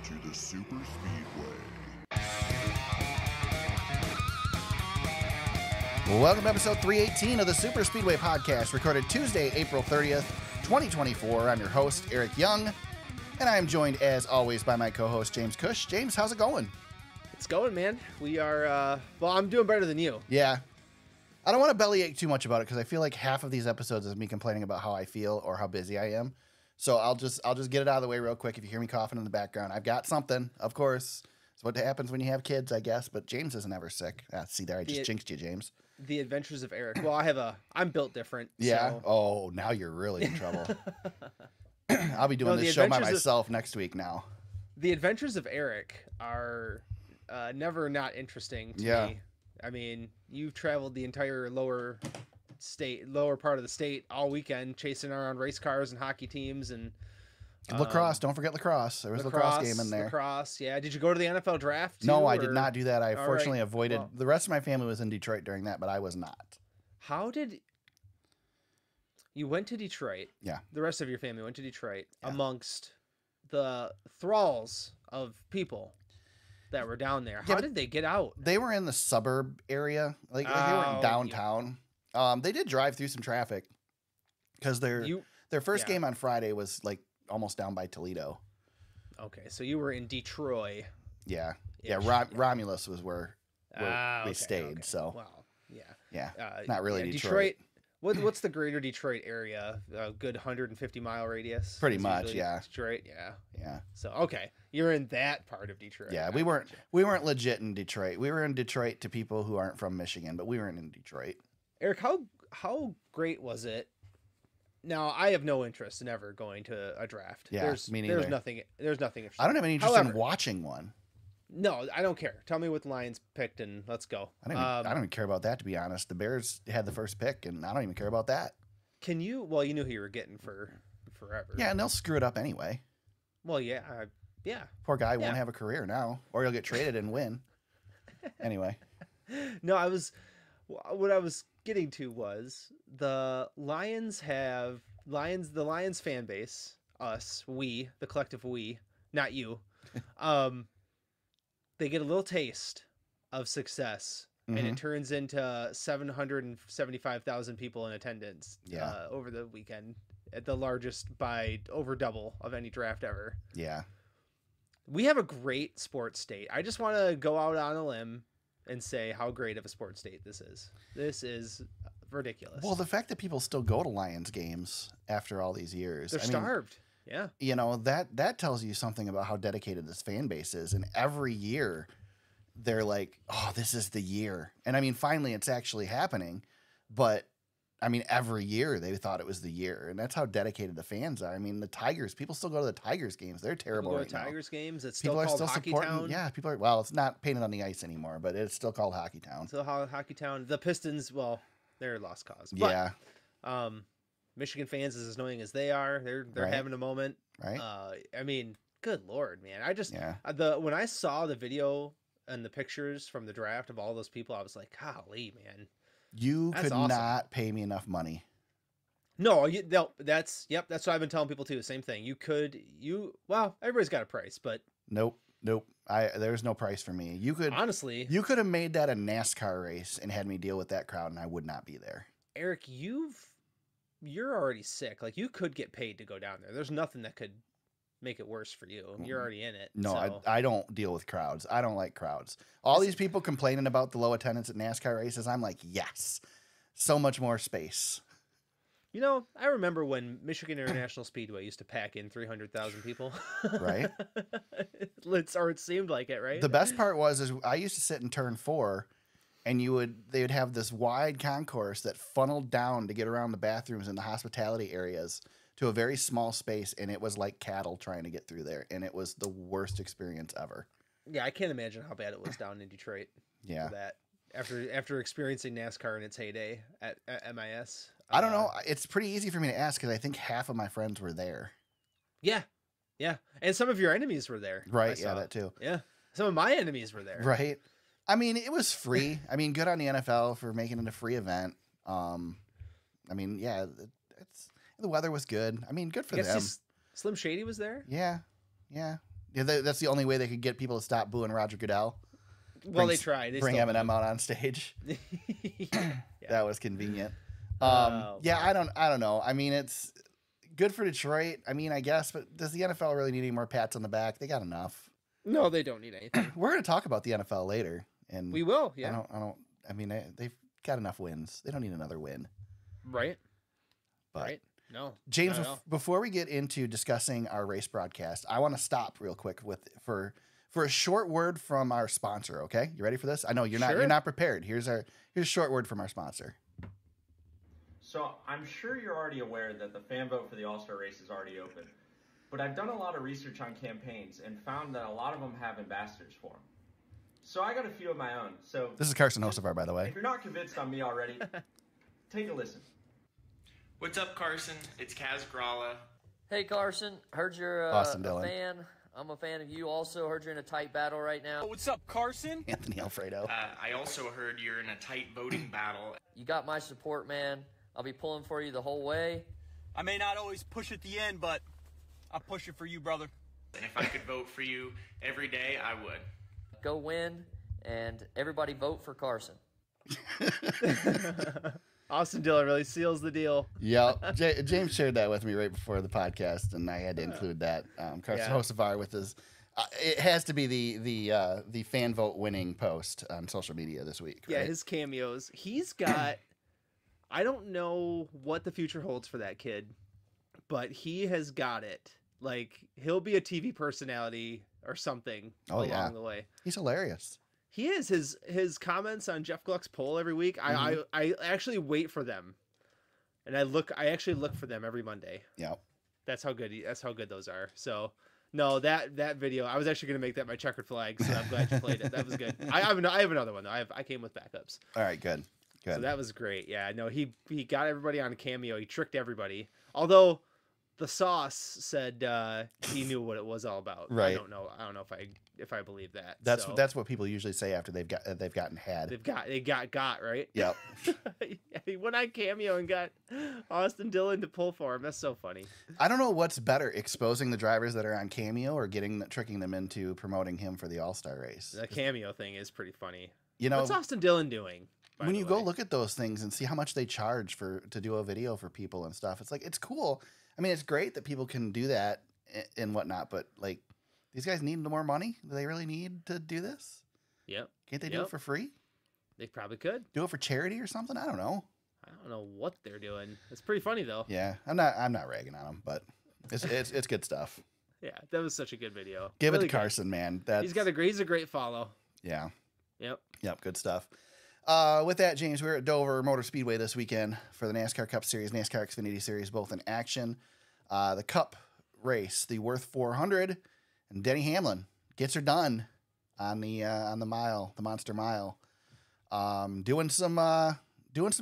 to the Super Speedway. Welcome to episode 318 of the Super Speedway podcast, recorded Tuesday, April 30th, 2024. I'm your host, Erik Young, and I am joined, as always, by my co-host, James Cush. James, how's it going? It's going, man. We are, well, I'm doing better than you. Yeah. I don't want to bellyache too much about it because I feel like half of these episodes is me complaining about how I feel or how busy I am. So I'll just get it out of the way real quick. If you hear me coughing in the background, I've got something, of course. It's what happens when you have kids, I guess. But James isn't ever sick. See there, I just jinxed you, James. The Adventures of Erik. Well, I'm built different. Yeah. So. Oh, now you're really in trouble. I'll be doing this show by myself next week now. The Adventures of Erik are never not interesting to me. I mean, you've traveled the entire lower part of the state all weekend, chasing around race cars and hockey teams and lacrosse. Don't forget lacrosse. There was a lacrosse game in there. Lacrosse, yeah. Did you go to the NFL draft too, No, I did not do that. I fortunately avoided. Well, the rest of my family was in Detroit during that, but I was not. How did you went to Detroit? Yeah. The rest of your family went to Detroit amongst the thralls of people that were down there. How did they get out? They were in the suburb area. Like they weren't downtown. They did drive through some traffic because their first game on Friday was like almost down by Toledo. Okay, so you were in Detroit. Yeah. Romulus was where we stayed. Okay. So, well, not really Detroit. What's the greater Detroit area? A good 150-mile radius. Pretty much, yeah. Detroit, yeah. So okay, you're in that part of Detroit. Yeah, we weren't legit in Detroit. We were in Detroit to people who aren't from Michigan, but we weren't in Detroit. Erik, how great was it? Now, I have no interest in ever going to a draft. Yeah, me neither. There's nothing interesting. I don't have any interest in watching one. No, I don't care. Tell me what the Lions picked and let's go. I don't even care about that, to be honest. The Bears had the first pick, and I don't even care about that. Well, you knew who you were getting for forever. Yeah, and they'll screw it up anyway. Well, yeah. Poor guy won't have a career now, or he'll get traded and win. Anyway. No, what I was getting to was the Lions fan base, us, the collective we, not you, they get a little taste of success, and it turns into 775,000 people in attendance over the weekend, at the largest by over double of any draft ever. Yeah. We have a great sports state. I just want to go out on a limb and say how great of a sports state this is. This is ridiculous. Well, the fact that people still go to Lions games after all these years. They're starved. Yeah. You know, that tells you something about how dedicated this fan base is. And every year they're like, oh, this is the year. And I mean, finally it's actually happening. But I mean, every year they thought it was the year. And that's how dedicated the fans are. I mean, the Tigers, people still go to the Tigers games. They're terrible right now. Tigers games. It's still called Hockey Town. Yeah, people are, well, it's not painted on the ice anymore, but it's still called Hockey Town. Still Hockey Town. The Pistons, well, they're lost cause. But, Michigan fans, as annoying as they are, they're having a moment. Right. I mean, good Lord, man. When I saw the video and the pictures from the draft of all those people, I was like, golly, man. You could not pay me enough money. No, that's what I've been telling people too. Same thing. Well, everybody's got a price, but nope. There's no price for me. You could have made that a NASCAR race and had me deal with that crowd, and I would not be there. Erik, you're already sick. Like, you could get paid to go down there. There's nothing that could make it worse for you. You're already in it. No, so. I don't deal with crowds. I don't like crowds. All these people complaining about the low attendance at NASCAR races, I'm like, yes, so much more space. You know, I remember when Michigan International Speedway used to pack in 300,000 people. Right? It seemed like it, right? The best part was I used to sit in turn 4, and they would have this wide concourse that funneled down to get around the bathrooms and the hospitality areas to a very small space, and it was like cattle trying to get through there, and it was the worst experience ever. Yeah, I can't imagine how bad it was down in Detroit. Yeah. For that. After experiencing NASCAR in its heyday at MIS. I don't know. It's pretty easy for me to ask because I think half of my friends were there. Yeah. Yeah. And some of your enemies were there. Right. Yeah, that too. Yeah. Some of my enemies were there. Right. I mean, it was free. I mean, good on the NFL for making it a free event. I mean, yeah, the weather was good. I mean, good for them. Slim Shady was there? Yeah. Yeah. Yeah, that's the only way they could get people to stop booing Roger Goodell. Well, they tried. They bring still Eminem out on stage. yeah. That was convenient. Oh, yeah, I don't know. I mean, it's good for Detroit. I mean, I guess, but does the NFL really need any more pats on the back? They got enough. No, they don't need anything. We're going to talk about the NFL later, and we will. Yeah. I mean, they've got enough wins. They don't need another win. Right. But right. No. James, before we get into discussing our race broadcast, I want to stop real quick for a short word from our sponsor. Okay, you ready for this? I know you're not. Sure. You're not prepared. Here's a short word from our sponsor. So I'm sure you're already aware that the fan vote for the All-Star race is already open, but I've done a lot of research on campaigns and found that a lot of them have ambassadors for them. So I got a few of my own. So this is Carson Hocevar, by the way. If you're not convinced on me already, take a listen. What's up, Carson? It's Kaz Gralla. Hey, Carson. Heard you're a fan. I'm a fan of you. Also heard you're in a tight battle right now. Oh, what's up, Carson? Anthony Alfredo. I also heard you're in a tight voting battle. You got my support, man. I'll be pulling for you the whole way. I may not always push at the end, but I'll push it for you, brother. And if I could vote for you every day, I would. Go win, and everybody vote for Carson. Austin Dillon really seals the deal. Yeah, James shared that with me right before the podcast, and I had to include that. Carson Hocevar with his. It has to be the fan vote winning post on social media this week. Yeah, right? his cameos. He's got. I don't know what the future holds for that kid, but he has got it. Like, he'll be a TV personality or something along the way. He's hilarious. He is. His comments on Jeff Gluck's poll every week, I actually wait for them. And I actually look for them every Monday. Yeah. That's how good those are. So no, that video, I was actually gonna make that my checkered flag, so I'm glad you played it. That was good. I have another one though. I came with backups. All right, good. So that was great. Yeah, no, he got everybody on Cameo. He tricked everybody. Although the sauce said he knew what it was all about. Right. I don't know if I believe that. That's what people usually say after they've gotten had. They got right. Yep. He went on Cameo and got Austin Dillon to pull for him. That's so funny. I don't know what's better, exposing the drivers that are on Cameo or tricking them into promoting him for the All-Star race. The Cameo thing is pretty funny. You know, what's Austin Dillon doing? When you go look at those things and see how much they charge to do a video for people and stuff, it's like, it's cool. I mean, it's great that people can do that and whatnot, but like, these guys need more money. Do they really need to do this? Yep. Can't they do it for free? They probably could. Do it for charity or something? I don't know. I don't know what they're doing. It's pretty funny though. Yeah, I'm not ragging on them, but it's good stuff. Yeah, that was such a good video. Give it to Carson, man. He's a great follow. Yeah. Yep. Good stuff. With that, James, we're at Dover Motor Speedway this weekend for the NASCAR Cup Series, NASCAR Xfinity Series, both in action. The Cup race, the Wurth 400, and Denny Hamlin gets her done on the mile, the Monster Mile, doing some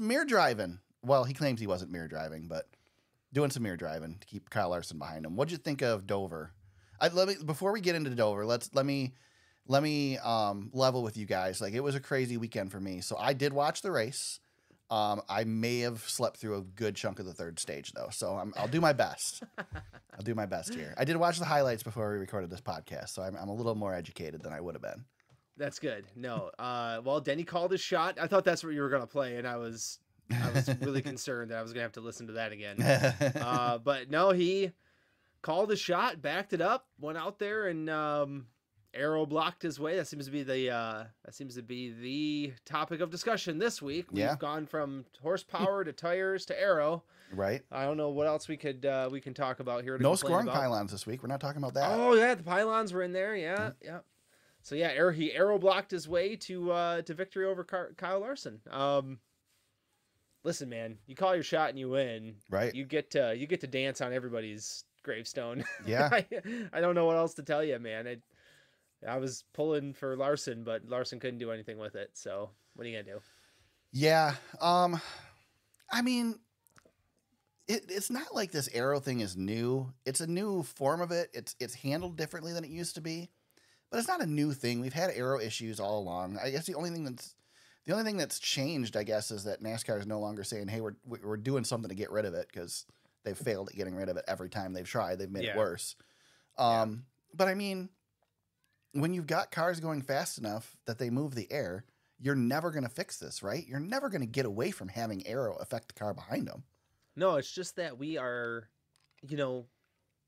mirror driving. Well, he claims he wasn't mirror driving, but doing some mirror driving to keep Kyle Larson behind him. What'd you think of Dover? Before we get into Dover, let me level with you guys. Like, it was a crazy weekend for me. So I did watch the race. I may have slept through a good chunk of the third stage though. So I'll do my best. I'll do my best here. I did watch the highlights before we recorded this podcast. So I'm a little more educated than I would have been. That's good. No. Well, Denny called his shot. I thought that's what you were going to play. And I was really concerned that I was going to have to listen to that again. But no, he called his shot, backed it up, went out there and, arrow blocked his way. That seems to be the topic of discussion this week. We've gone from horsepower to tires to arrow. Right. I don't know what else we can talk about here. No scoring pylons this week. We're not talking about that. Oh yeah, the pylons were in there. Yeah. So yeah, he arrow blocked his way to victory over Kyle Larson. Listen, man, you call your shot and you win. Right. You get to dance on everybody's gravestone. Yeah. I don't know what else to tell you, man. I was pulling for Larson, but Larson couldn't do anything with it. So what are you gonna do? Yeah. I mean, it's not like this arrow thing is new. It's a new form of it. It's handled differently than it used to be, but it's not a new thing. We've had arrow issues all along. I guess the only thing that's changed, I guess, is that NASCAR is no longer saying, "Hey, we're doing something to get rid of it," because they've failed at getting rid of it every time they've tried. They've made it worse. But I mean, when you've got cars going fast enough that they move the air, you're never going to fix this, right? You're never going to get away from having aero affect the car behind them. No, it's just that we are,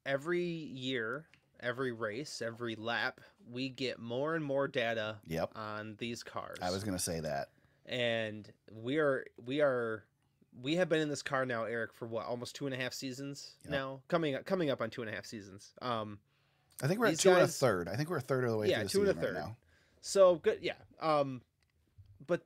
every year, every race, every lap, we get more and more data on these cars. I was going to say that. And we have been in this car now, Eric, for what, almost 2.5 seasons now? Coming up on 2.5 seasons. I think we're at 2 1/3. I think we're a third of the way through the season 2 1/3 right now. So good, yeah. But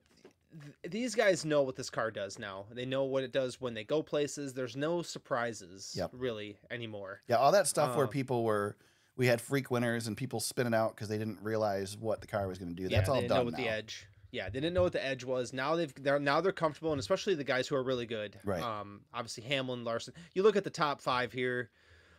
these guys know what this car does now. They know what it does when they go places. There's no surprises really anymore. Yeah, all that stuff where we had freak winners and people spinning out because they didn't realize what the car was going to do. That's all done now. Know what the edge. Yeah, they didn't know what the edge was. Now they're comfortable, and especially the guys who are really good. Right. Obviously Hamlin, Larson. You look at the top 5 here.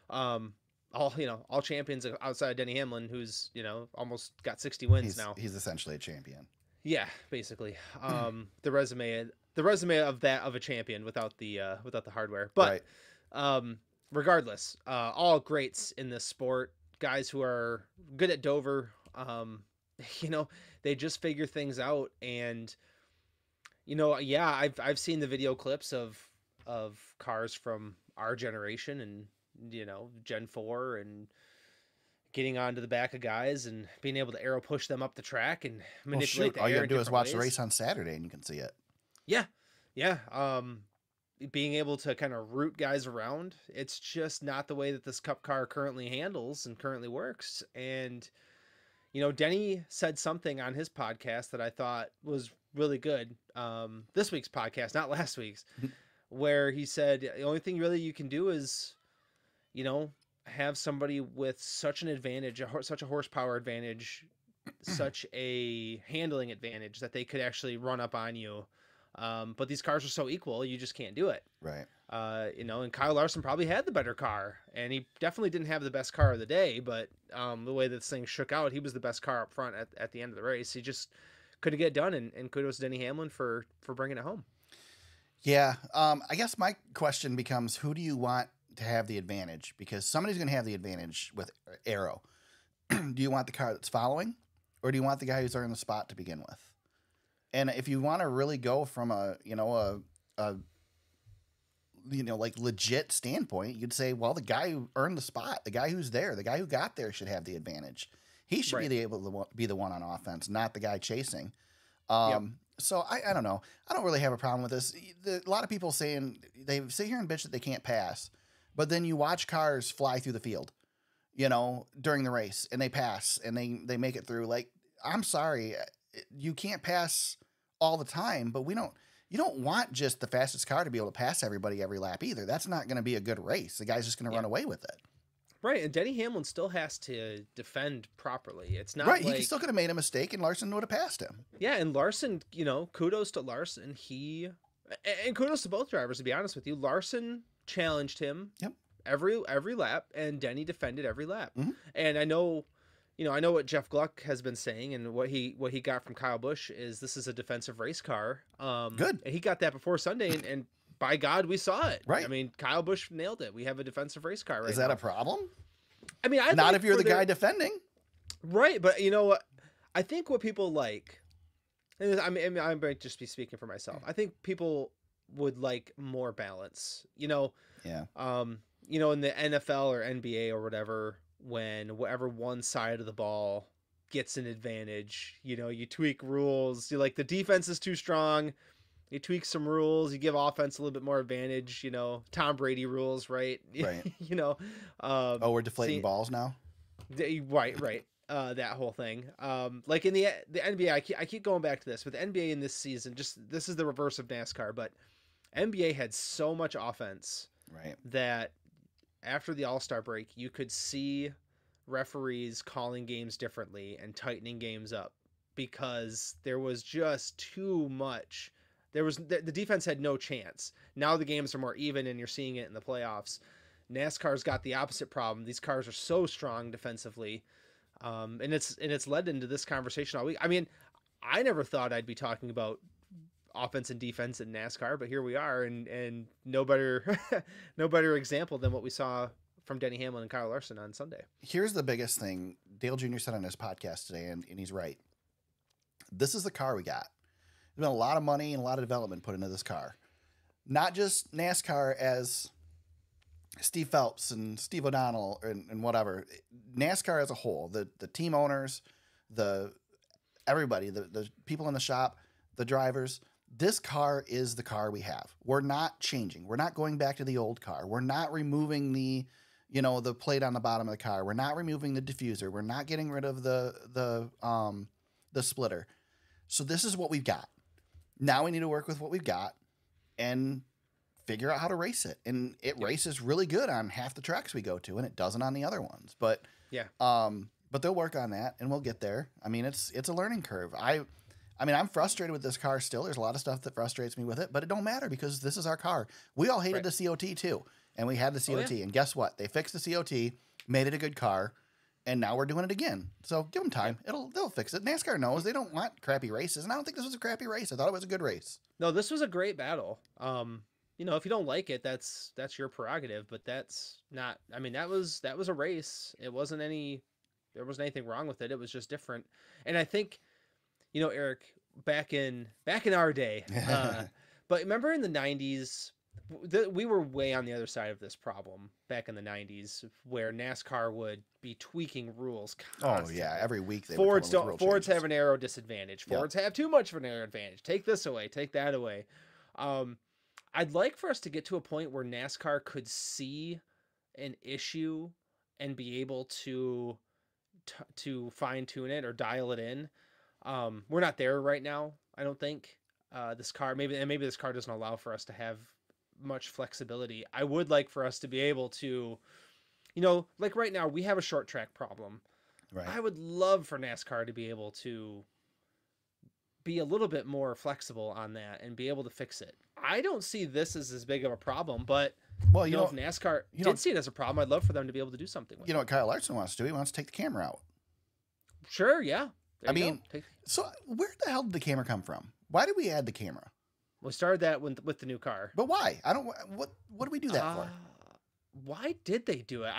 All champions outside of Denny Hamlin, who's almost got 60 wins now. He's essentially a champion. Yeah, basically. The resume of a champion without the hardware. But regardless, all greats in this sport. Guys who are good at Dover. They just figure things out, and I've seen the video clips of cars from our generation and Gen 4 and getting onto the back of guys and being able to aero push them up the track and manipulate the air. All you gotta do is watch ways. the race on Saturday and you can see it. Yeah. Being able to kind of root guys around, it's just not the way that this Cup car currently handles and currently works. And Denny said something on his podcast that I thought was really good. This week's podcast, not last week's, where he said the only thing really you can do is, have somebody with such an advantage, such a horsepower advantage, such a handling advantage that they could actually run up on you. But these cars are so equal, you just can't do it. Right. And Kyle Larson probably had the better car, and he definitely didn't have the best car of the day, but the way this thing shook out, he was the best car up front at the end of the race. He just couldn't get it done, and kudos to Denny Hamlin for bringing it home. Yeah. I guess my question becomes, who do you want to have the advantage? Because somebody's going to have the advantage with aero. Do you want the car that's following, or do you want the guy who's earned the spot to begin with? And if you want to really go from a legit standpoint, you'd say, well, the guy who earned the spot, the guy who's there, the guy who got there should have the advantage. He should be able to be the one on offense, not the guy chasing. So I don't know. I don't really have a problem with this. A lot of people saying they sit here and bitch that they can't pass, but then you watch cars fly through the field, during the race, and they pass and they make it through. Like, I'm sorry, you can't pass all the time, but you don't want just the fastest car to be able to pass everybody every lap either. That's not going to be a good race. The guy's just going to run away with it. Right, and Denny Hamlin still has to defend properly. It's not right. He still could have made a mistake, and Larson would have passed him. Yeah, and Larson, kudos to Larson. And kudos to both drivers. To be honest with you, Larson challenged him. Yep. Every lap, and Denny defended every lap. Mm-hmm. And I know what Jeff Gluck has been saying, and what he got from Kyle Busch is this is a defensive race car. Good. And he got that before Sunday, and by God, we saw it. Right. I mean, Kyle Busch nailed it. We have a defensive race car right now. Is that a problem? I mean, not if you're the guy defending. Right, but you know what? I think what people like, and I might just be speaking for myself. I think people would like more balance. Yeah. In the NFL or NBA or whatever, when whatever one side of the ball gets an advantage, you tweak rules. The defense is too strong. You tweak some rules, you give offense a little bit more advantage, Tom Brady rules, right? Right. We're deflating balls now? Right. That whole thing. Like in the NBA, I keep going back to this. With the NBA in this season, this is the reverse of NASCAR, but NBA had so much offense that after the All-Star break, you could see referees calling games differently and tightening games up because there was just too much. The defense had no chance. Now the games are more even, and you're seeing it in the playoffs. NASCAR's got the opposite problem. These cars are so strong defensively, and it's led into this conversation all week. I mean, I never thought I'd be talking about offense and defense in NASCAR, but here we are, and no better example than what we saw from Denny Hamlin and Kyle Larson on Sunday. Here's the biggest thing Dale Jr. said on his podcast today, and he's right. This is the car we got. There's been a lot of money and a lot of development put into this car. Not just NASCAR as Steve Phelps and Steve O'Donnell and whatever. NASCAR as a whole, the team owners, everybody, the people in the shop, the drivers. This car is the car we have. We're not changing. We're not going back to the old car. We're not removing the plate on the bottom of the car. We're not removing the diffuser. We're not getting rid of the splitter. So this is what we've got. Now we need to work with what we've got and figure out how to race it. And it races really good on half the tracks we go to, and it doesn't on the other ones. But but they'll work on that, and we'll get there. I mean, it's a learning curve. I mean, I'm frustrated with this car still. There's a lot of stuff that frustrates me with it, but it don't matter because this is our car. We all hated the COT too, and we had the COT. And guess what? They fixed the COT, made it a good car, and now we're doing it again. So give them time. They'll fix it. NASCAR knows they don't want crappy races, and I don't think this was a crappy race. I thought it was a good race. No, this was a great battle. If you don't like it, that's your prerogative, but that's not. I mean, that was a race. There wasn't anything wrong with it. It was just different. And I think, Eric, back in our day, but remember in the 90s, we were way on the other side of this problem back in the 90s, where NASCAR would be tweaking rules constantly. Oh yeah, every week they Fords have an aero disadvantage. Fords have too much of an aero advantage. Take this away, take that away. I'd like for us to get to a point where NASCAR could see an issue and be able to fine tune it or dial it in. We're not there right now. I don't think this car, maybe this car doesn't allow for us to have much flexibility. I would like for us to be able to, like right now we have a short track problem. Right. I would love for NASCAR to be able to be a little bit more flexible on that and be able to fix it. I don't see this as big of a problem, but if NASCAR did see it as a problem, I'd love for them to be able to do something with it. What Kyle Larson wants to do? He wants to take the camera out. Sure, yeah. So where the hell did the camera come from? Why did we add the camera? We started that with the new car. But why? What do we do that for? Why did they do it?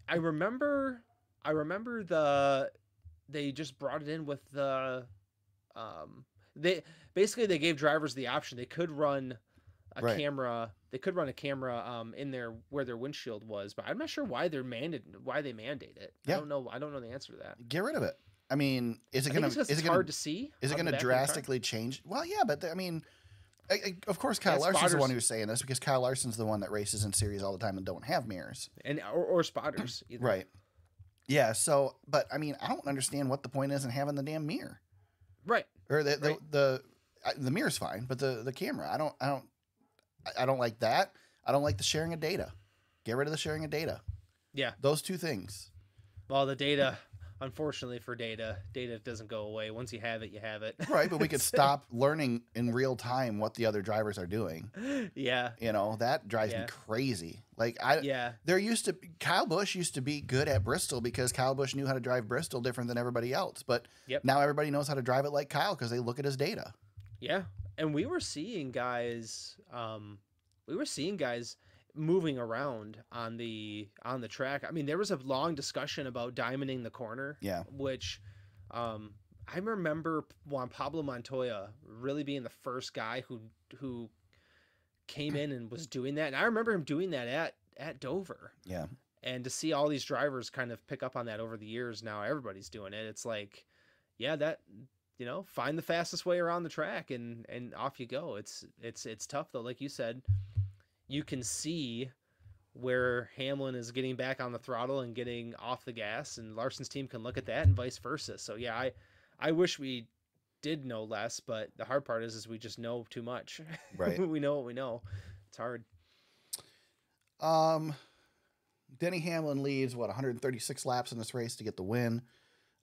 I remember they just brought it in with the they gave drivers the option. They could run a camera. They could run a camera in there where their windshield was, but I'm not sure why they mandate it. Yeah. I don't know the answer to that. Get rid of it. I mean, is it hard to see? Is it going to drastically change? Well, yeah, but I mean, of course, Kyle Larson's the one who's saying this because Kyle Larson's the one that races in series all the time and don't have mirrors or spotters either. Right. Yeah. So, but I mean, I don't understand what the point is in having the damn mirror. Right. Or the mirror's fine, but the camera, I don't like that. I don't like the sharing of data. Get rid of the sharing of data. Yeah. Those two things. Well, the data, unfortunately for data doesn't go away. Once you have it, you have it. Right, but we could stop learning in real time what the other drivers are doing. Yeah. That drives me crazy. Like Kyle Busch used to be good at Bristol because Kyle Busch knew how to drive Bristol different than everybody else. But now everybody knows how to drive it like Kyle because they look at his data. Yeah. And we were seeing guys moving around on the track. I mean, there was a long discussion about diamonding the corner. Yeah. Which I remember Juan Pablo Montoya really being the first guy who came in and was doing that. And I remember him doing that at Dover. Yeah. And to see all these drivers kind of pick up on that over the years, now everybody's doing it. It's like, find the fastest way around the track and off you go. It's tough though. Like you said, you can see where Hamlin is getting back on the throttle and getting off the gas, and Larson's team can look at that and vice versa. So yeah, I wish we did know less, but the hard part is we just know too much. Right. We know what we know. It's hard. Denny Hamlin leads 136 laps in this race to get the win.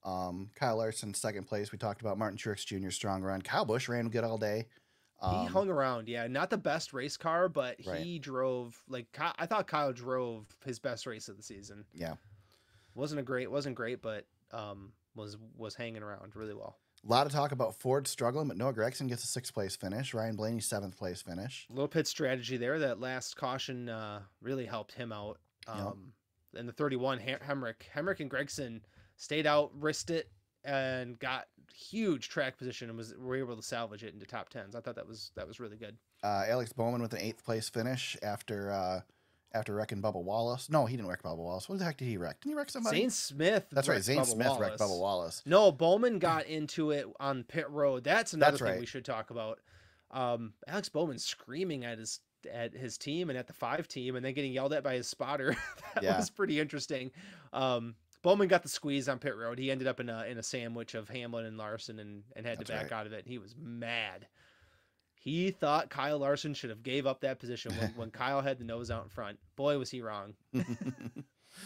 Kyle Larson second place. We talked about Martin Truex Jr. strong run. Kyle Busch ran good all day. He hung around, not the best race car, but he drove I thought Kyle drove his best race of the season. Yeah, wasn't great, but was hanging around really well. A lot of talk about Ford struggling, but Noah Gragson gets a 6th place finish. Ryan Blaney 7th place finish. A little pit strategy there. That last caution really helped him out. And the 31 Hemrick and Gragson, stayed out, risked it, and got huge track position and were able to salvage it into top 10s. I thought that was really good. Alex Bowman with an 8th place finish after wrecking Bubba Wallace. No, he didn't wreck Bubba Wallace. What the heck did he wreck? Didn't he wreck somebody? Zane Smith. That's right. Zane Smith wrecked Bubba Wallace. No, Bowman got into it on pit road. That's another thing we should talk about. Alex Bowman screaming at his team and at the 5 team, and then getting yelled at by his spotter. That was pretty interesting. Bowman got the squeeze on pit road. He ended up in a sandwich of Hamlin and Larson and had to back out of it. And he was mad. He thought Kyle Larson should have gave up that position when Kyle had the nose out in front. Boy, was he wrong.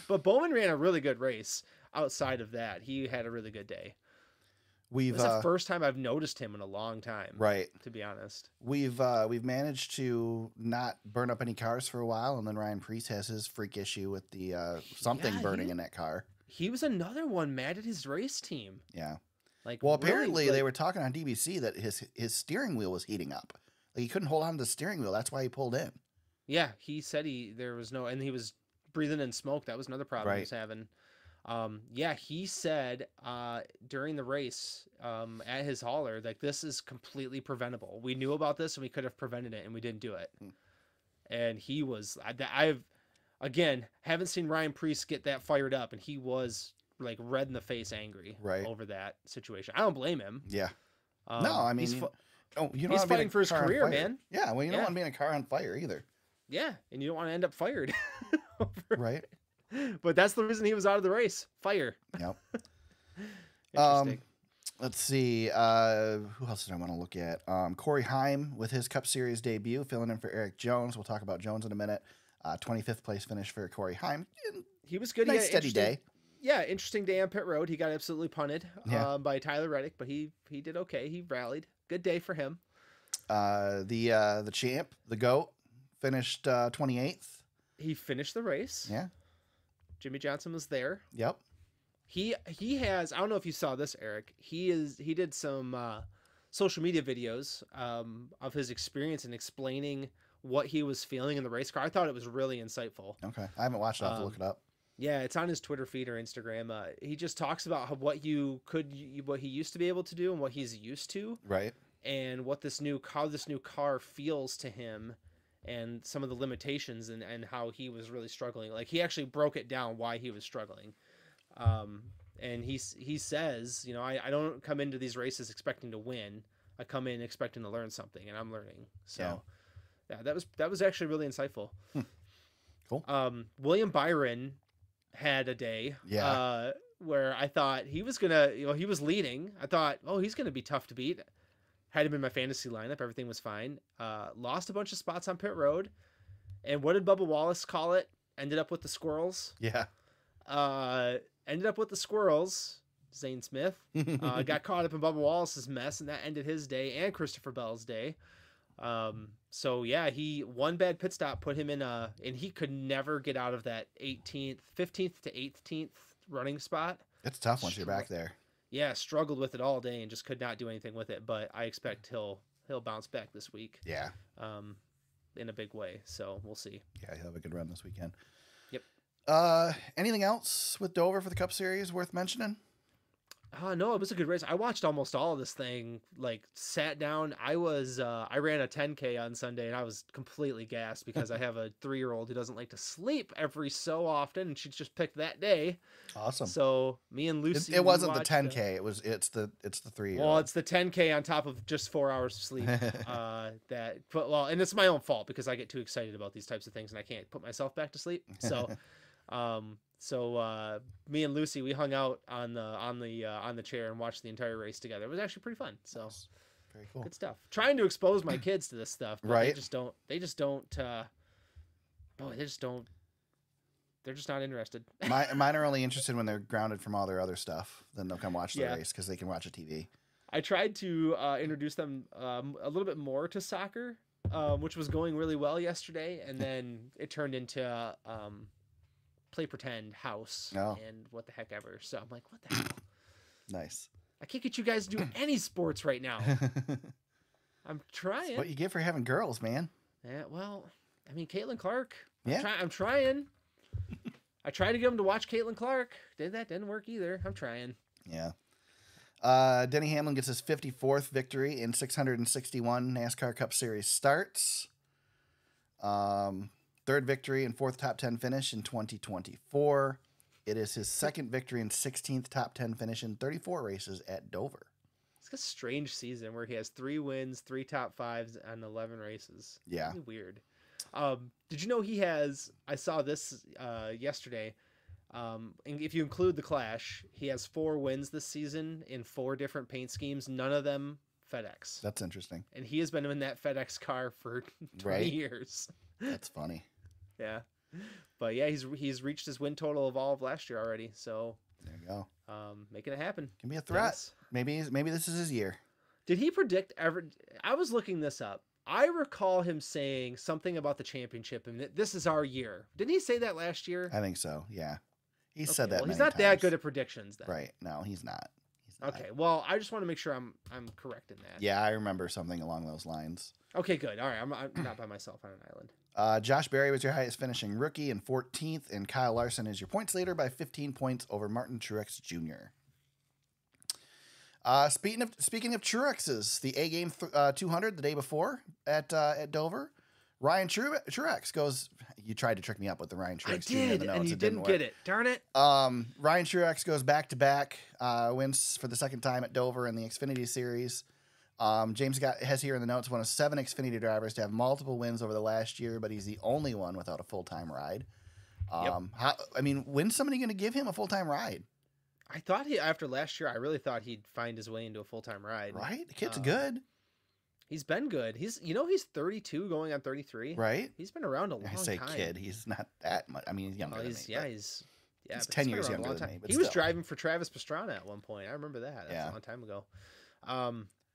But Bowman ran a really good race. Outside of that, he had a really good day. It's the first time I've noticed him in a long time. Right. To be honest. We've managed to not burn up any cars for a while, and then Ryan Preece has his freak issue with the something burning in that car. He was another one mad at his race team. Yeah. Apparently they were talking on DBC that his steering wheel was heating up. Like, he couldn't hold on to the steering wheel. That's why he pulled in. Yeah, he said there was no, and he was breathing in smoke. That was another problem he was having. He said during the race at his hauler, like, this is completely preventable. We knew about this and we could have prevented it, and we didn't do it. And he was, haven't seen Ryan Preece get that fired up, and he was like red in the face, angry over that situation. I don't blame him. Yeah. No, I mean, he's fighting for his career, man. Yeah. Well, you don't want to be in a car on fire either. Yeah. And you don't want to end up fired. Right. But that's the reason he was out of the race. Fire. Yep. Interesting. Let's see. Who else did I want to look at? Corey Heim with his Cup Series debut, filling in for Erik Jones. We'll talk about Jones in a minute. 25th place finish for Corey Heim. He was good. Nice steady day. Yeah, interesting day on pit road. He got absolutely punted by Tyler Reddick, but he did okay. He rallied. Good day for him. The champ, the GOAT, finished 28th. He finished the race. Yeah. Jimmy Johnson was there. Yep. He has, I don't know if you saw this, Eric. He did some social media videos of his experience and explaining what he was feeling in the race car. I thought it was really insightful. Okay. I haven't watched it. I'll have to look it up. Yeah, it's on his Twitter feed or Instagram. He just talks about what he used to be able to do and what he's used to. Right. And how this new car feels to him, and some of the limitations and how he was really struggling. Like, he actually broke it down why he was struggling. And he says, I don't come into these races expecting to win. I come in expecting to learn something, and I'm learning. So yeah, that was actually really insightful. Cool. William Byron had a day where I thought he was gonna, he was leading. I thought, he's gonna be tough to beat. Had him in my fantasy lineup, everything was fine. Lost a bunch of spots on pit road, and what did Bubba Wallace call it? Ended up with the squirrels. Yeah. Ended up with the squirrels. Zane Smith got caught up in Bubba Wallace's mess, and that ended his day and Christopher Bell's day. He one bad pit stop put him in and he could never get out of that 15th to 18th running spot. It's tough once you're back there. Yeah, struggled with it all day and just could not do anything with it. But I expect he'll bounce back this week. Yeah. In a big way. So we'll see. Yeah, he'll have a good run this weekend. Yep. Anything else with Dover for the Cup Series worth mentioning? No, it was a good race. I watched almost all of this thing, sat down. I ran a 10K on Sunday, and I was completely gassed because I have a 3-year-old who doesn't like to sleep every so often, and she just picked that day. Awesome. So me and Lucy, it wasn't the 10K. It's the 3-year-old. Well, it's the 10K on top of just 4 hours of sleep. And it's my own fault because I get too excited about these types of things, and I can't put myself back to sleep. So. So me and Lucy, we hung out on the chair and watched the entire race together. It was actually pretty fun. So very cool. Good stuff. Trying to expose my kids to this stuff, but right? They're just not interested. Mine are only interested when they're grounded from all their other stuff. Then they'll come watch the race because they can watch a TV. I tried to introduce them a little bit more to soccer, which was going really well yesterday, and then it turned into play pretend house and what the heck ever. So I'm like, what the hell? Nice. I can't get you guys to do any sports right now. I'm trying. That's what you get for having girls, man. Yeah, well, I mean, Caitlin Clark. Yeah. I'm trying. I tried to get him to watch Caitlin Clark. Didn't work either. I'm trying. Yeah. Denny Hamlin gets his 54th victory in 661 NASCAR Cup Series starts. Third victory and fourth top 10 finish in 2024. It is his second victory and 16th top 10 finish in 34 races at Dover. It's a strange season where he has 3 wins, 3 top 5s, and 11 races. Yeah. Really weird. Did you know he has, I saw this yesterday, and if you include the Clash, he has 4 wins this season in 4 different paint schemes, none of them FedEx. That's interesting. And he has been in that FedEx car for 20 years. That's funny. Yeah. But yeah, he's reached his win total of all of last year already. So there you go. Making it happen. Can be a threat. Yes. Maybe this is his year. Did he predict ever? I was looking this up. I recall him saying something about the championship and that this is our year. Didn't he say that last year? I think so. Yeah. He said that. Well, he's many not that times. good at predictions then. Right. No, he's not. Okay. Well, I just want to make sure I'm correct in that. Yeah, I remember something along those lines. Okay, good. All right. I'm not by myself on an island. Josh Berry was your highest finishing rookie in 14th, and Kyle Larson is your points leader by 15 points over Martin Truex Jr. Speaking of Truexes, the A Game 200 the day before at Dover, Ryan Truex goes. You tried to trick me up with the Ryan Truex Jr. I did, and you didn't get it. Darn it. Ryan Truex goes back to back, wins for the second time at Dover in the Xfinity Series. James has here in the notes one of 7 Xfinity drivers to have multiple wins over the last year, but he's the only one without a full-time ride. When's somebody going to give him a full-time ride? I thought after last year, I really thought he'd find his way into a full-time ride. Right? The kid's good. He's been good. He's 32 going on 33. Right? He's been around a long time. I say kid. He's not that much. I mean, he's younger than me. He's 10 years younger than me. But he was driving for Travis Pastrana at one point. I remember that. That's a long time ago.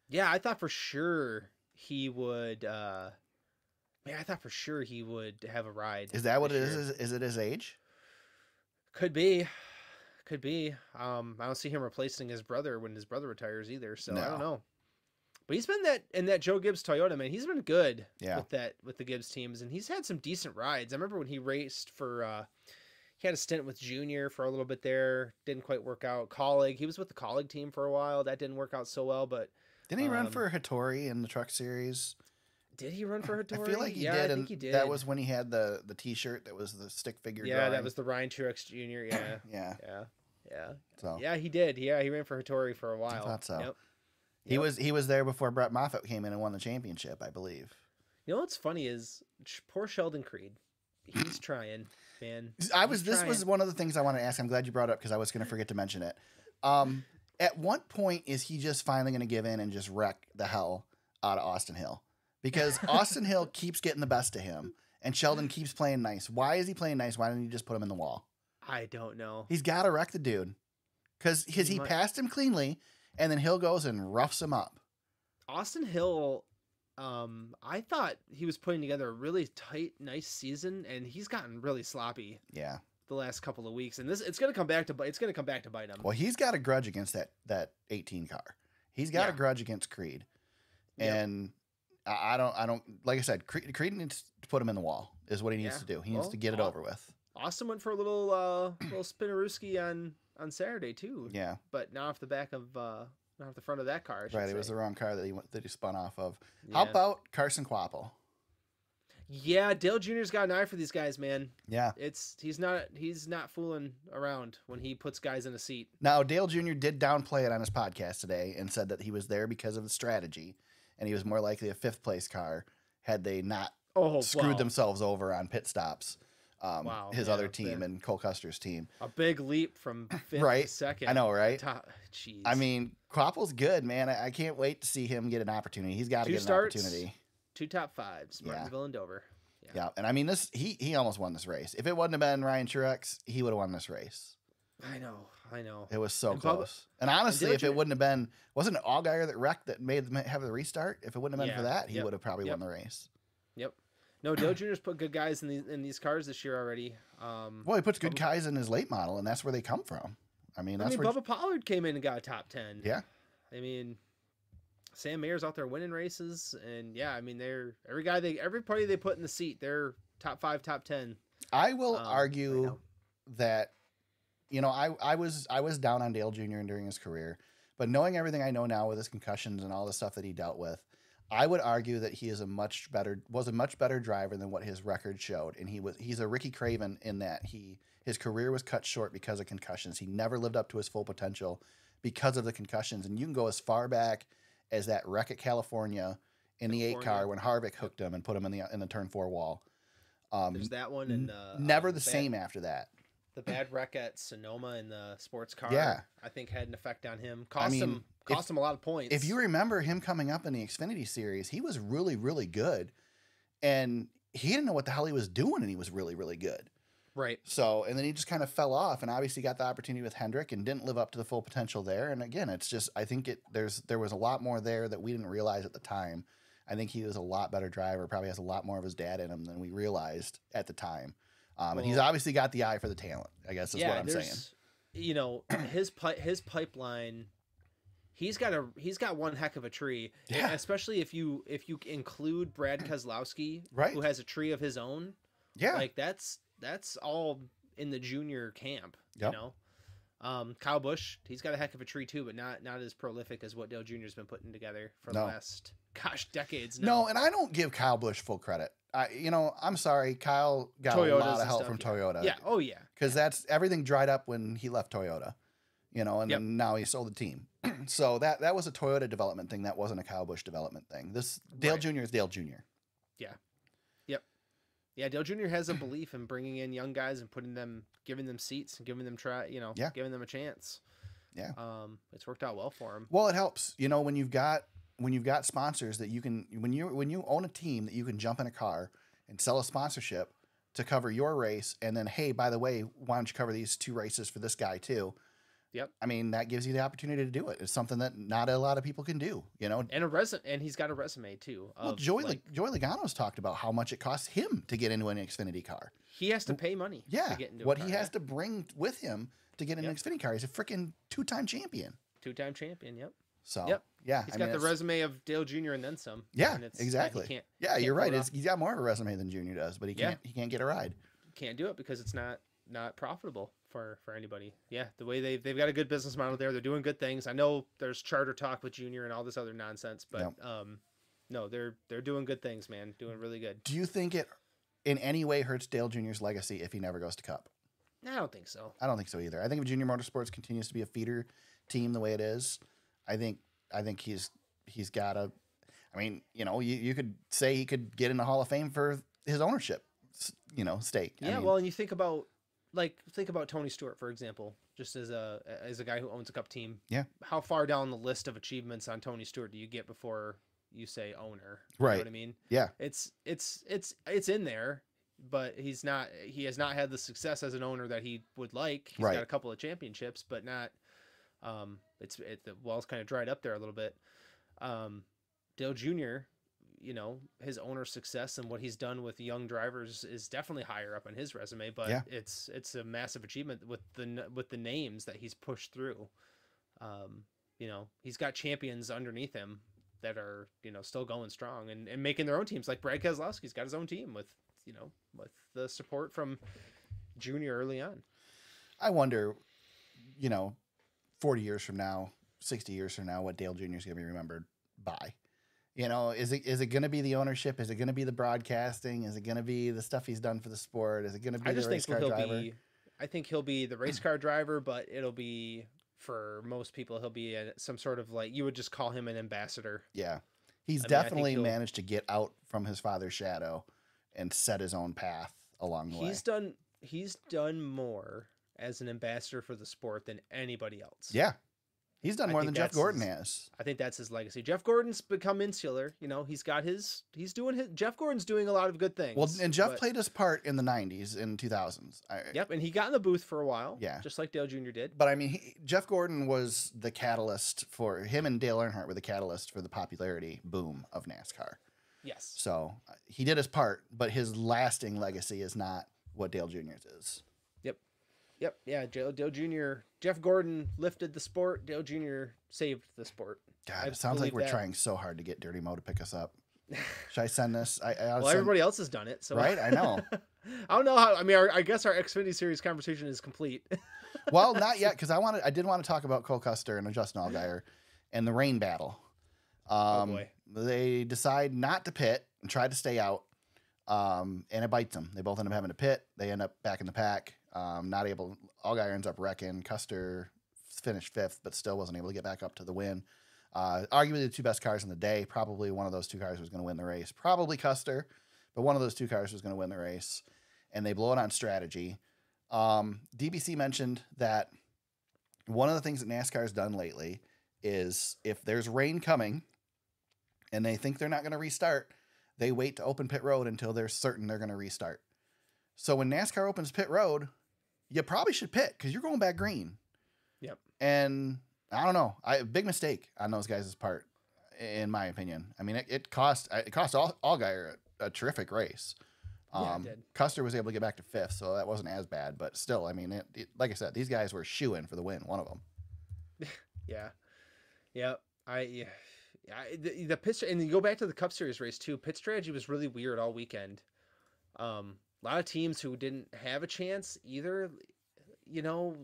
Yeah, I thought for sure he would. I thought for sure he would have a ride. Is that what it is? Is it his age? Could be. I don't see him replacing his brother when his brother retires either. So I don't know. But he's been in that Joe Gibbs Toyota, man. He's been good with the Gibbs teams, and he's had some decent rides. I remember when he raced for. He had a stint with Junior for a little bit there. Didn't quite work out. Colleague. He was with the Colleague team for a while. That didn't work out so well, but. Didn't he run for Hattori in the Truck Series? Did he run for Hattori? I feel like he did. I think he did. That was when he had the T-shirt that was the stick figure. Yeah, that was the Ryan Truex Jr. Yeah. Yeah. So yeah, he did. Yeah, he ran for Hattori for a while. I thought so. Yep. He was there before Brett Moffitt came in and won the championship, I believe. You know what's funny is poor Sheldon Creed. He's trying, man. This was one of the things I wanted to ask. I'm glad you brought it up because I was going to forget to mention it. At what point is he just finally going to give in and just wreck the hell out of Austin Hill? Because Austin Hill keeps getting the best of him, and Sheldon keeps playing nice. Why is he playing nice? Why didn't he just put him in the wall? I don't know. He's got to wreck the dude. Because he passed him cleanly, and then Hill goes and roughs him up. Austin Hill, I thought he was putting together a really tight, nice season, and he's gotten really sloppy. Yeah. The last couple of weeks, and it's going to come back to bite him. Well, he's got a grudge against that 18 car. He's got a grudge against Creed, and I don't like I said, Creed needs to put him in the wall. Is what he needs to do. He needs to get it over with. Austin went for a little spinnerooski on Saturday too. Yeah, but not off the back of not off the front of that car. Right, it was the wrong car that he spun off of. Yeah. How about Carson Quapple? Yeah, Dale Jr.'s got an eye for these guys, man. Yeah. He's not fooling around when he puts guys in a seat. Now, Dale Jr. did downplay it on his podcast today and said that he was there because of the strategy, and he was more likely a 5th place car had they not screwed themselves over on pit stops. His other team and Cole Custer's team. A big leap from 5th to 2nd. I know, right? Jeez. I mean, Quapple's good, man. I can't wait to see him get an opportunity. He's got to get an opportunity. 2 top 5s, Martinsville and Dover. Yeah, and I mean he almost won this race. If it wouldn't have been Ryan Truex, he would have won this race. I know. It was so close. And honestly, if it wouldn't have been, wasn't it Allgaier that wrecked that made them have the restart? If it wouldn't have been for that, he would have probably won the race. Yep. No, Dale Jr.'s put good guys in these cars this year already. Well, he puts good guys in his late model, and that's where they come from. I mean, Bubba Pollard came in and got a top 10. Yeah. I mean, Sam Mayer's out there winning races, and I mean, every party they put in the seat, they're top 5, top 10. I will argue that, you know, I was down on Dale Jr. during his career, but knowing everything I know now with his concussions and all the stuff that he dealt with, I would argue that he is a much better driver than what his record showed. And he's a Ricky Craven in that his career was cut short because of concussions. He never lived up to his full potential because of the concussions. And you can go as far back as that wreck at California in the 8 car when Harvick hooked him and put him in the turn 4 wall. There's that one, and never the same after that. The bad wreck at Sonoma in the sports car, I think had an effect on him. Cost him a lot of points. If you remember him coming up in the Xfinity series, he was really, really good, and he didn't know what the hell he was doing, and he was really, really good. Right. So, and then he just kind of fell off, and obviously got the opportunity with Hendrick and didn't live up to the full potential there. And again, it's just, I think there was a lot more there that we didn't realize at the time. I think he was a lot better driver, probably has a lot more of his dad in him than we realized at the time. And he's obviously got the eye for the talent, I guess is what I'm saying. You know, his pipeline, he's got one heck of a tree. Yeah. Especially if you include Brad Keselowski, right, who has a tree of his own. Yeah. Like that's all in the junior camp, yep. You know. Kyle Busch, he's got a heck of a tree too, but not as prolific as what Dale Jr.'s been putting together for the last decades now. No, and I don't give Kyle Busch full credit. I'm sorry, Kyle got a lot of help from Toyota. Yeah, oh yeah. Because that's everything dried up when he left Toyota, and then now he sold the team. So that was a Toyota development thing. That wasn't a Kyle Busch development thing. This Dale Jr. is Dale Jr. Yeah. Yep. Yeah, Dale Jr. has a belief in bringing in young guys and giving them seats and giving them giving them a chance. Yeah. It's worked out well for him. Well, it helps, when you've got sponsors that you can, when you own a team that you can jump in a car and sell a sponsorship to cover your race. And then, hey, by the way, why don't you cover these 2 races for this guy too? Yep. I mean, that gives you the opportunity to do it. It's something that not a lot of people can do, And and he's got a resume too. Well, Joey Logano's talked about how much it costs him to get into an Xfinity car. He has to pay money. Yeah. To get into what he has to bring with him to get in an Xfinity car. He's a freaking 2-time champion. 2-time champion. Yep. So yeah, he's got the resume of Dale Jr. and then some. Yeah, and exactly. You're right. He's got more of a resume than Jr. does, but he can't get a ride. Can't do it because it's not profitable for anybody. Yeah, the way they've got a good business model there. They're doing good things. I know there's charter talk with Jr. and all this other nonsense, but no, they're doing good things, man. Doing really good. Do you think it in any way hurts Dale Jr.'s legacy if he never goes to Cup? I don't think so. I don't think so either. I think if Junior Motorsports continues to be a feeder team the way it is, I think he's got a. I mean, you could say he could get in the Hall of Fame for his ownership, stake. Yeah, well, and you think about Tony Stewart, for example, just as a guy who owns a Cup team. Yeah. How far down the list of achievements on Tony Stewart do you get before you say owner? Right. You know what I mean? Yeah. It's in there, but he has not had the success as an owner that he would like. He's got a couple of championships, but not. The well's kind of dried up there a little bit. Dale Jr., his owner success and what he's done with young drivers is definitely higher up on his resume, but it's a massive achievement with the names that he's pushed through. He's got champions underneath him that are, still going strong and making their own teams. Like Brad Keselowski's got his own team with the support from Junior early on. I wonder, 40 years from now, 60 years from now, what Dale Jr. is going to be remembered by. Is it going to be the ownership? Is it going to be the broadcasting? Is it going to be the stuff he's done for the sport? Is it going to be the race car driver? I think he'll be the race car driver, but it'll be, for most people, he'll be some sort of you would just call him an ambassador. Yeah. He's definitely managed to get out from his father's shadow and set his own path along the way. He's done more as an ambassador for the sport than anybody else. Yeah. He's done more than Jeff Gordon has. I think that's his legacy. Jeff Gordon's become insular. Jeff Gordon's doing a lot of good things. Well, and Jeff played his part in the 90s and 2000s. Yep, and he got in the booth for a while. Yeah. Just like Dale Jr. did. But I mean, Jeff Gordon was the catalyst for him, and Dale Earnhardt were the catalyst for the popularity boom of NASCAR. Yes. So he did his part, but his lasting legacy is not what Dale Jr.'s is. Yep. Yeah. Dale Jr. Jeff Gordon lifted the sport. Dale Jr. saved the sport. God, it sounds like we're trying so hard to get Dirty Mo to pick us up. Should I send this? Everybody else has done it. So right, I know. I don't know how. I mean, I guess our Xfinity Series conversation is complete. Well, not yet, because I did want to talk about Cole Custer and Justin Allgaier and the rain battle. Oh boy. They decide not to pit and try to stay out, and it bites them. They both end up having to pit. They end up back in the pack. Not able. Allgaier ends up wrecking. Custer finished 5th, but still wasn't able to get back up to the win. Arguably the 2 best cars in the day. Probably one of those 2 cars was going to win the race. Probably Custer, but one of those 2 cars was going to win the race. And they blow it on strategy. DBC mentioned that one of the things that NASCAR has done lately is if there's rain coming and they think they're not going to restart, they wait to open pit road until they're certain they're going to restart. So when NASCAR opens pit road, you probably should pit because you're going back green. Yep. And I don't know. Big mistake on those guys' part, in my opinion. I mean, it cost Allgaier a terrific race. Yeah, it did. Custer was able to get back to 5th, so that wasn't as bad. But still, I mean, like I said, these guys were shoo-in for the win. One of them. Yeah. The pit, and you go back to the Cup Series race too. Pit strategy was really weird all weekend. A lot of teams who didn't have a chance either. You know,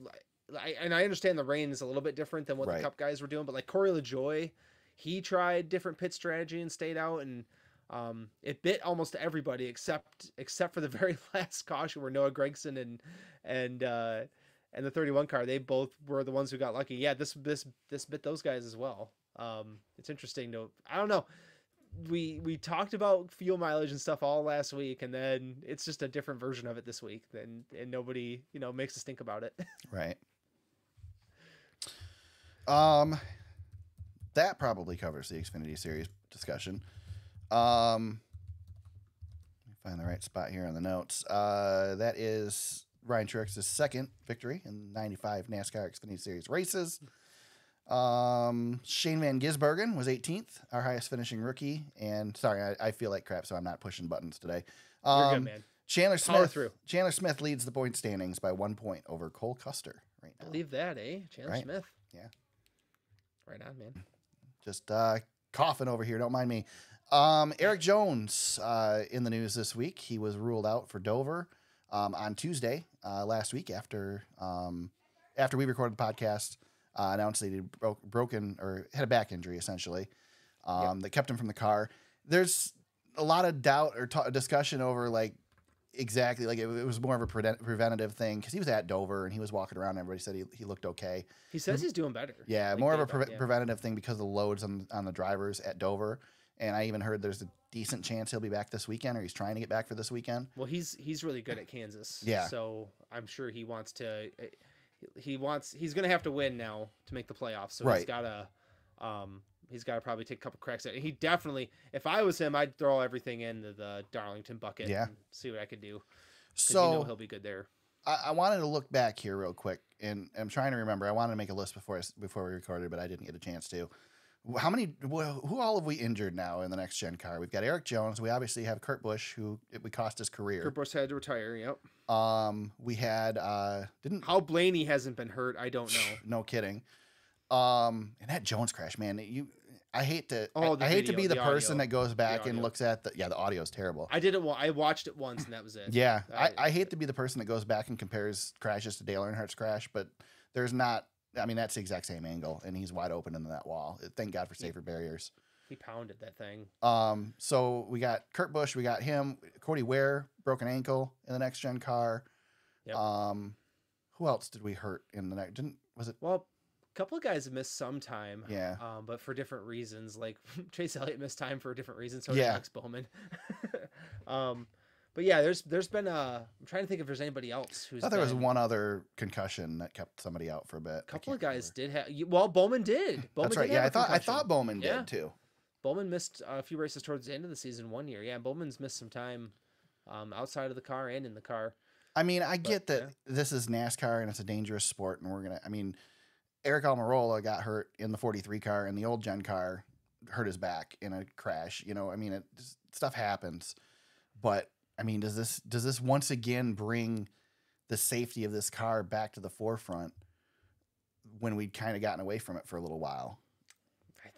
I understand the rain is a little bit different than what the Cup guys were doing, but like Corey LaJoie, he tried different pit strategy and stayed out, and it bit almost everybody except for the very last caution where Noah Gragson and the 31 car, they both were the ones who got lucky. Yeah, this bit those guys as well. It's interesting to, I don't know. We talked about fuel mileage and stuff all last week, and then it's just a different version of it this week, and nobody, makes us think about it. Right. That probably covers the Xfinity Series discussion. Let me find the right spot here on the notes. That is Ryan Truex's 2nd victory in 95 NASCAR Xfinity Series races. Shane Van Gisbergen was 18th, our highest finishing rookie. And sorry, I feel like crap, so I'm not pushing buttons today. You're good, man. Chandler Smith leads the point standings by 1 point over Cole Custer right now. Believe that, eh? Chandler Smith. Yeah. Right on, man. Just coughing over here. Don't mind me. Erik Jones in the news this week. He was ruled out for Dover on Tuesday last week after we recorded the podcast. Announced that he broken or had a back injury essentially that kept him from the car. There's a lot of doubt or discussion over like exactly like it was more of a preventative thing because he was at Dover and he was walking around and everybody said he looked okay. He says he's doing better. Yeah, like more of a preventative thing because of the loads on the drivers at Dover. And I even heard there's a decent chance he'll be back this weekend, or he's trying to get back for this weekend. Well, he's really good at Kansas. Yeah. So I'm sure he wants to. He's going to have to win now to make the playoffs. So he's got to probably take a couple cracks at it. He definitely, if I was him, I'd throw everything into the Darlington bucket and see what I could do. So he'll be good there. I wanted to look back here real quick, and I'm trying to remember. I wanted to make a list before we recorded, but I didn't get a chance to. Who all have we injured now in the next gen car? We've got Erik Jones. We obviously have Kurt Busch, who we cost his career. Kurt Busch had to retire. Yep. We had how Blaney hasn't been hurt. I don't know. No kidding. And that Jones crash, man. I hate to be the person that goes back and looks at the audio is terrible. I watched it once and that was it. Yeah, I hate to be the person that goes back and compares crashes to Dale Earnhardt's crash, but there's not. I mean, that's the exact same angle, and he's wide open into that wall. Thank God for safer barriers. He pounded that thing. So we got Kurt Busch, we got him, Cody Ware, broken ankle in the next gen car. Yep. Who else did we hurt in the next? Well, a couple of guys have missed some time. Yeah. But for different reasons. Like Chase Elliott missed time for a different reason. So did Alex Bowman. But yeah, there's been I'm trying to think if there's anybody else who's. I thought there was one other concussion that kept somebody out for a bit. A couple of guys did have. Well, Bowman did. That's right. Yeah, I thought Bowman did too. Bowman missed a few races towards the end of the season one year. Yeah, Bowman's missed some time outside of the car and in the car. I mean, I get that this is NASCAR and it's a dangerous sport, and Eric Almirola got hurt in the 43 car, and the old gen car hurt his back in a crash. Stuff happens, but. I mean, does this once again bring the safety of this car back to the forefront when we'd kind of gotten away from it for a little while?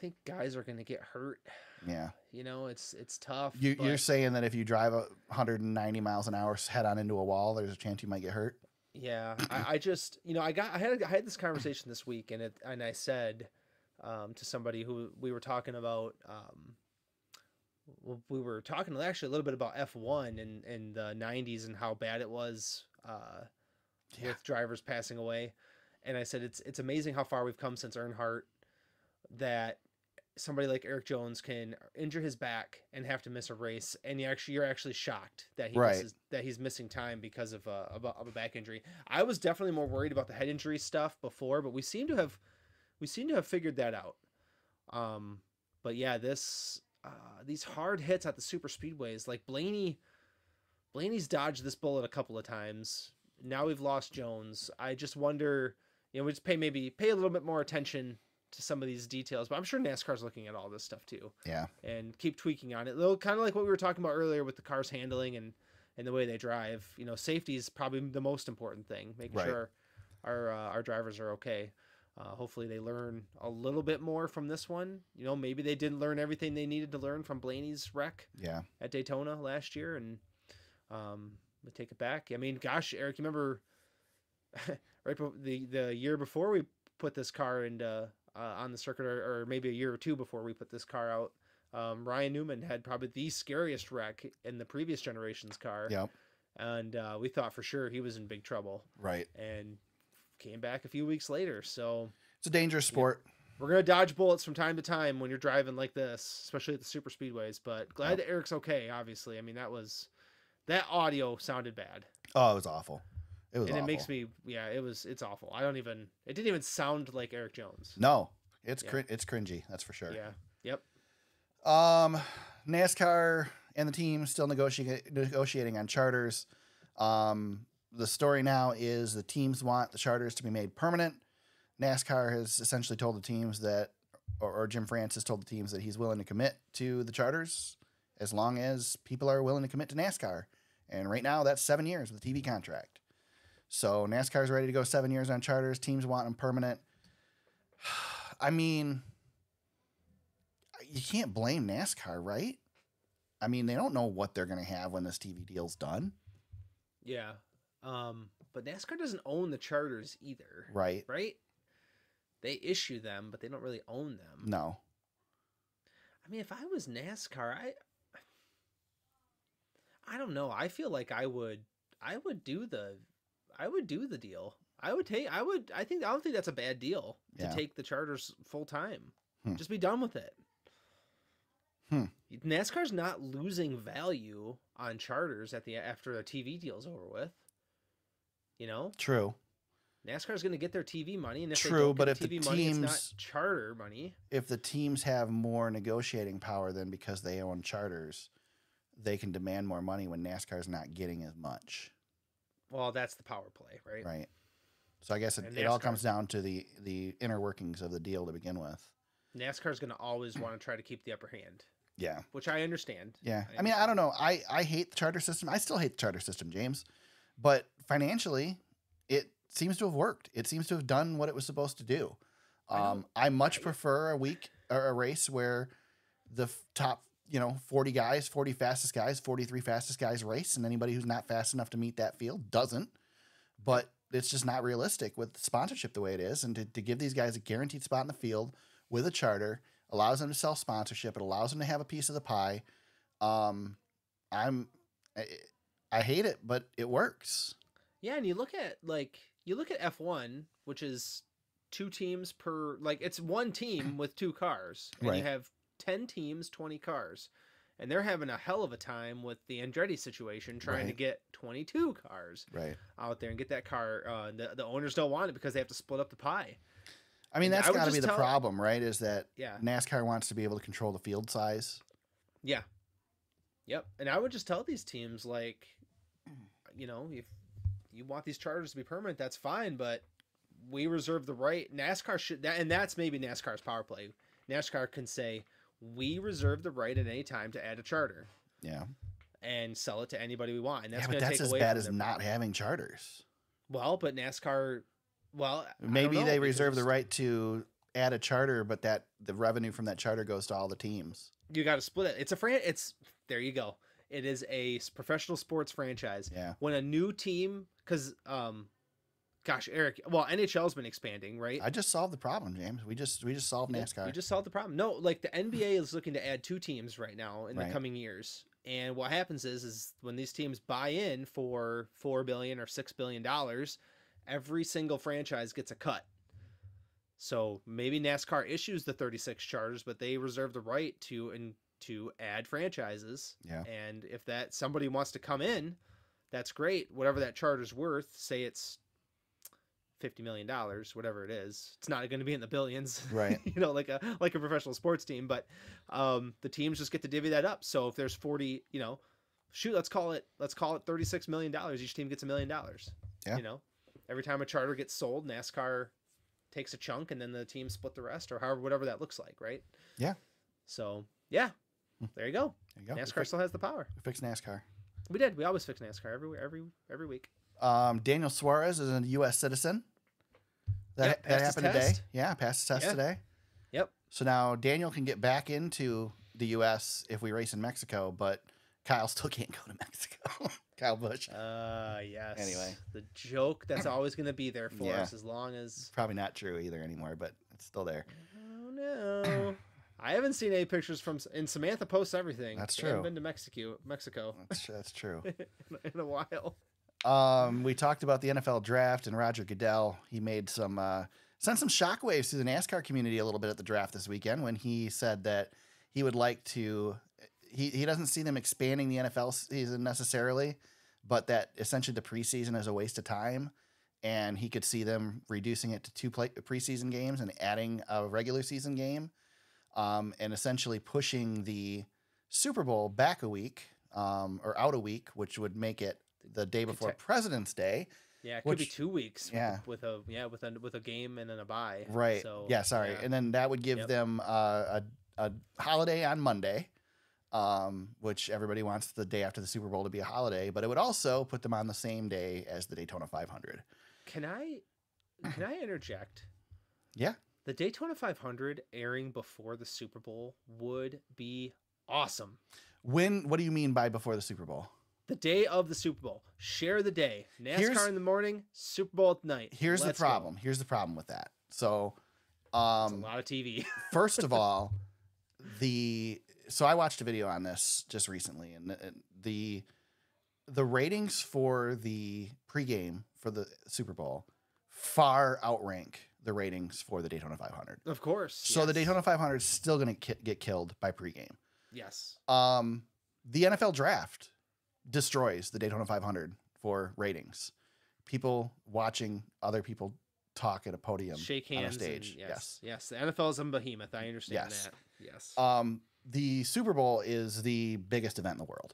think guys are going to get hurt. Yeah. You know, it's tough. You're saying that if you drive 190 miles an hour head on into a wall, there's a chance you might get hurt? Yeah. I just, you know, I had this conversation this week, and I said to somebody who we were talking about, we were talking actually a little bit about F1 in the 90s and how bad it was with drivers passing away. And I said, it's amazing how far we've come since Earnhardt, that somebody like Erik Jones can injure his back and have to miss a race, and you're actually shocked that he's missing time because of a back injury. I was definitely more worried about the head injury stuff before, but we seem to have figured that out. But yeah, these hard hits at the super speedways, like Blaney's dodged this bullet a couple of times. Now we've lost Jones. I just wonder, you know, we just pay a little bit more attention to some of these details, but I'm sure NASCAR's looking at all this stuff too. Yeah. And keep tweaking on it. They'll kind of like what we were talking about earlier with the cars handling and the way they drive. You know, safety is probably the most important thing, making sure our drivers are okay. Hopefully they learn a little bit more from this one. You know, maybe they didn't learn everything they needed to learn from Blaney's wreck at Daytona last year, and we take it back. I mean, gosh, Eric, you remember right the year before we put this car into on the circuit, or maybe a year or two before we put this car out, Ryan Newman had probably the scariest wreck in the previous generation's car. Yep. And we thought for sure he was in big trouble. Right. And came back a few weeks later. So it's a dangerous sport. We're going to dodge bullets from time to time when you're driving like this, especially at the super speedways, but glad that Eric's okay. Obviously. I mean, that audio sounded bad. Oh, it was awful. It was awful. It makes me, it's awful. It didn't even sound like Erik Jones. No, it's cringy. That's for sure. Yeah. Yep. NASCAR and the team still negotiating on charters. The story now is the teams want the charters to be made permanent. NASCAR has essentially told the teams that, or Jim France has told the teams that he's willing to commit to the charters as long as people are willing to commit to NASCAR. And right now that's 7 years with a TV contract. So NASCAR is ready to go 7 years on charters. Teams want them permanent. I mean, you can't blame NASCAR, right? I mean, they don't know what they're going to have when this TV deal's done. Yeah. But NASCAR doesn't own the charters either. Right. Right? They issue them, but they don't really own them. No. I mean, if I was NASCAR, I don't know. I feel like I would do the deal. I don't think that's a bad deal to take the charters full time. Just be done with it. NASCAR's not losing value on charters after the TV deal's over with. You know? True. NASCAR's going to get their TV money, and if True, they don't but get TV money, it's not charter money. If the teams have more negotiating power than because they own charters, they can demand more money when NASCAR's not getting as much. Well, that's the power play, right? Right. So I guess it all comes down to the inner workings of the deal to begin with. NASCAR's going to always want to try to keep the upper hand. Yeah. Which I understand. Yeah. I mean, I don't know. I hate the charter system. I still hate the charter system, James. But financially, it seems to have worked. It seems to have done what it was supposed to do. I much prefer a race where the top 40 guys, 40 fastest guys, 43 fastest guys race, and anybody who's not fast enough to meet that field doesn't. But it's just not realistic with sponsorship the way it is. And to give these guys a guaranteed spot in the field with a charter allows them to sell sponsorship. It allows them to have a piece of the pie. I hate it, but it works. Yeah, and you look at F1, which is 2 teams per, it's one team with 2 cars, and you have 10 teams, 20 cars, and they're having a hell of a time with the Andretti situation, trying to get 22 cars out there and get that car. The owners don't want it because they have to split up the pie. I mean, that's got to be the problem, right? Is that NASCAR wants to be able to control the field size. Yeah. Yep. And I would just tell these teams, if you want these charters to be permanent, that's fine, but we reserve the right. NASCAR should, and that's maybe NASCAR's power play. NASCAR can say, we reserve the right at any time to add a charter. Yeah. And sell it to anybody we want. And that's going to take away as bad as not having charters. Well, but NASCAR, maybe they reserve the right to add a charter, but the revenue from that charter goes to all the teams. You got to split it. It's there you go. It is a professional sports franchise. Yeah. When a new team, because gosh, Eric, well, NHL's been expanding, right? I just solved the problem, James. We just solved NASCAR. We just solved the problem. No, like the NBA is looking to add 2 teams right now in the coming years. And what happens is when these teams buy in for $4 billion or $6 billion, every single franchise gets a cut. So maybe NASCAR issues the 36 charters, but they reserve the right to add franchises. Yeah. And if that somebody wants to come in, that's great. Whatever that charter's worth, say it's $50 million, whatever it is, it's not going to be in the billions, right? Like a professional sports team, but the teams just get to divvy that up. So if there's 40, let's call it $36 million. Each team gets $1 million. Yeah. Every time a charter gets sold, NASCAR takes a chunk, and then the team split the rest, or whatever that looks like, right? Yeah. So yeah, there you go. NASCAR still has the power. We fixed NASCAR. We did. We always fix NASCAR every week. Daniel Suarez is a U.S. citizen. That happened today. Yeah, passed the test today. Yep. So now Daniel can get back into the U.S. if we race in Mexico, but Kyle still can't go to Mexico. Kyle Busch. Yes. Anyway. The joke that's always going to be there for us as long as... Probably not true either anymore, but it's still there. Oh, no. I haven't seen any pictures and Samantha posts everything. That's I true. haven't been to Mexico. That's true. in a while. We talked about the NFL draft and Roger Goodell. He made sent some shockwaves through the NASCAR community a little bit at the draft this weekend when he said that he would like to. He doesn't see them expanding the NFL season necessarily, but that essentially the preseason is a waste of time, and he could see them reducing it to 2 preseason games and adding a regular season game, and essentially pushing the Super Bowl back a week or out a week, which would make it the day before President's Day. Yeah, it could be 2 weeks. Yeah. With a game and then a bye. Right. So, yeah. Sorry. And then that would give them a holiday on Monday, which everybody wants the day after the Super Bowl to be a holiday, but it would also put them on the same day as the Daytona 500. Can I interject? Yeah. The Daytona 500 airing before the Super Bowl would be awesome. What do you mean by before the Super Bowl? The day of the Super Bowl. Share the day. NASCAR in the morning, Super Bowl at night. Here's the problem. Here's the problem with that. So, it's a lot of TV. First of all, so I watched a video on this just recently, and the ratings for the pregame for the Super Bowl far outrank the ratings for the Daytona 500. Of course. So the Daytona 500 is still going to get killed by pregame. Yes. The NFL draft destroys the Daytona 500 for ratings. People watching other people talk at a podium, shake hands on a stage. Yes. The NFL is a behemoth. I understand that. Yes. The Super Bowl is the biggest event in the world.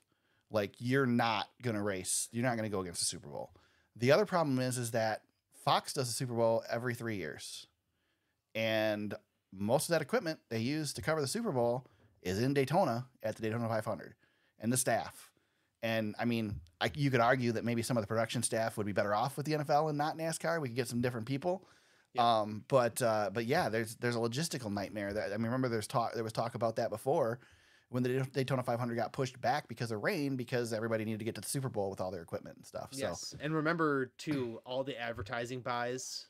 Like, you're not going to race. You're not going to go against the Super Bowl. The other problem is that Fox does the Super Bowl every 3 years. And most of that equipment they use to cover the Super Bowl is in Daytona at the Daytona 500 and the staff. And I mean, you could argue that maybe some of the production staff would be better off with the NFL and not NASCAR. We could get some different people. Yeah. But yeah, there's a logistical nightmare. That I mean, remember there was talk about that before when the Daytona 500 got pushed back because of rain, because everybody needed to get to the Super Bowl with all their equipment and stuff. Yes, so. And remember too, all the advertising buys.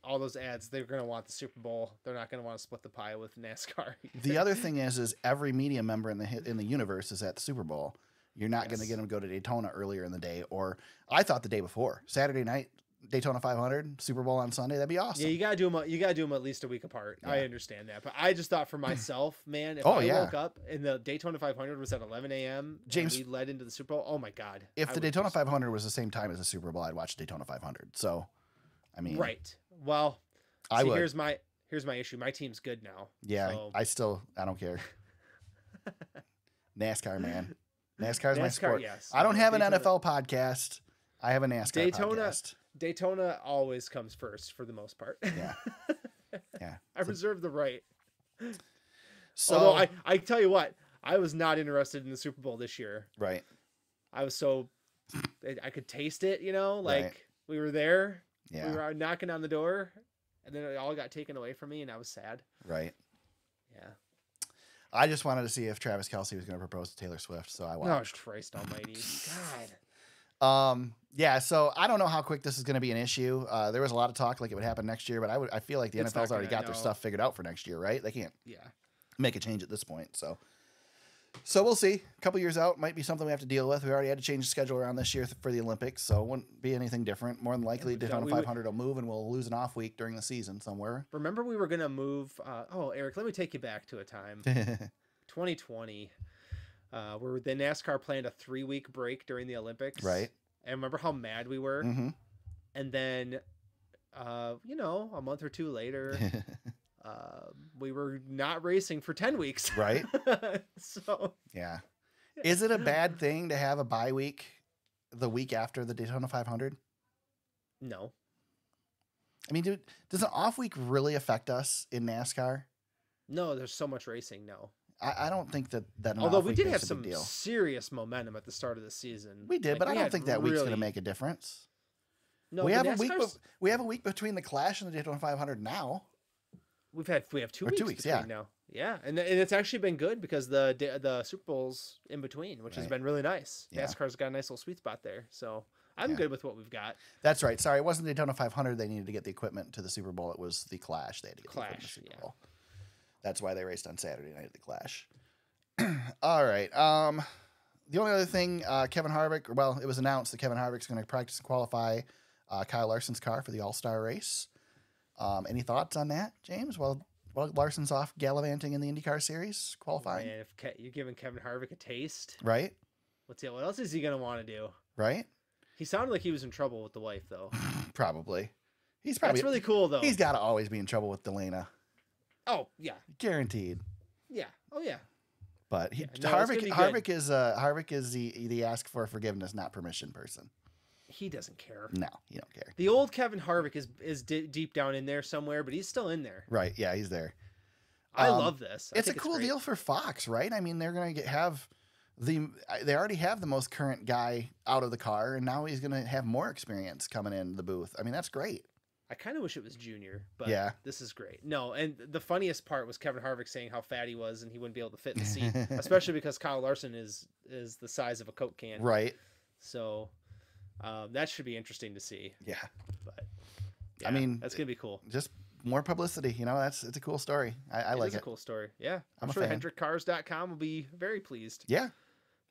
All those ads, they're going to want the Super Bowl. They're not going to want to split the pie with NASCAR. The other thing is every media member in the universe is at the Super Bowl. You're not going to get them to go to Daytona earlier in the day, or I thought the day before, Saturday night, Daytona 500, Super Bowl on Sunday. That'd be awesome. Yeah, you gotta do them at least a week apart. Yeah. I understand that, but I just thought for myself, man, if I woke up and the Daytona 500 was at 11 a.m. James, and we led into the Super Bowl, oh my God! If the Daytona 500 was the same time as the Super Bowl, I'd watch Daytona 500. So, I mean, right? Well, here's my issue. My team's good now. Yeah, so. I don't care. NASCAR, man. NASCAR is my sport. Yes. I don't have an NFL podcast. I have a NASCAR podcast. Daytona always comes first for the most part. Yeah. Yeah. I reserve the right. So although I tell you what, I was not interested in the Super Bowl this year. Right. I was I could taste it, right. we were there. Yeah. We were knocking on the door, and then it all got taken away from me, and I was sad. Right. Yeah. I just wanted to see if Travis Kelce was going to propose to Taylor Swift, so I watched. Oh, Christ almighty. God. Yeah, so I don't know how quick this is going to be an issue. There was a lot of talk like it would happen next year, but I feel like the NFL's already got their stuff figured out for next year, right? They can't make a change at this point, so we'll see. A couple years out might be something we have to deal with. We already had to change the schedule around this year for the Olympics, so it wouldn't be anything different. More than likely, Daytona 500 will move, and we'll lose an off week during the season somewhere. Remember we were going to move... Eric, let me take you back to a time. 2020, where the NASCAR planned a 3-week break during the Olympics. Right. And remember how mad we were? Mm-hmm. And then, a month or two later... we were not racing for 10 weeks. Right. So yeah. Is it a bad thing to have a bye week the week after the Daytona 500? No. I mean, dude, does an off week really affect us in NASCAR? No, there's so much racing. No. I don't think that an although off we week did makes have a some big deal. serious momentum at the start of the season. We did, but I don't think that week's going to make a difference. No, we have a week between the Clash and the Daytona 500 now. We have 2 weeks. 2 weeks, now. Yeah, and it's actually been good because the SupeBowl's in between, which has been really nice. Yeah. NASCAR's got a nice little sweet spot there, so I'm good with what we've got. That's right. Sorry, it wasn't the Daytona 500. They needed to get the equipment to the Super Bowl. It was the Clash. They had to get the equipment to the Super Bowl. That's why they raced on Saturday night at the Clash. All right. The only other thing, Kevin Harvick. Well, it was announced that Kevin Harvick's going to practice and qualify Kyle Larson's car for the All-Star race. Any thoughts on that, James? Well, Larson's off gallivanting in the IndyCar Series, qualifying. Man, if you're giving Kevin Harvick a taste, right? What else is he gonna want to do? Right? He sounded like he was in trouble with the wife, though. Probably. That's really cool, though. He's got to always be in trouble with Delana. Oh yeah, guaranteed. Yeah. Oh yeah. But Harvick is the ask for forgiveness, not permission person. He doesn't care. No, he don't care. The old Kevin Harvick is deep down in there somewhere, but he's still in there. Right. Yeah, he's there. I love this. It's a cool deal for Fox, right? I mean, they're going to they already have the most current guy out of the car, and now he's going to have more experience coming in the booth. I mean, that's great. I kind of wish it was Junior, but this is great. No, and the funniest part was Kevin Harvick saying how fat he was and he wouldn't be able to fit in the seat, especially because Kyle Larson is the size of a Coke can. Right. So that should be interesting to see. Yeah. But I mean, that's going to be cool. Just more publicity. It's a cool story. I like it. It's a cool story. Yeah. I'm sure HendrickCars.com will be very pleased. Yeah.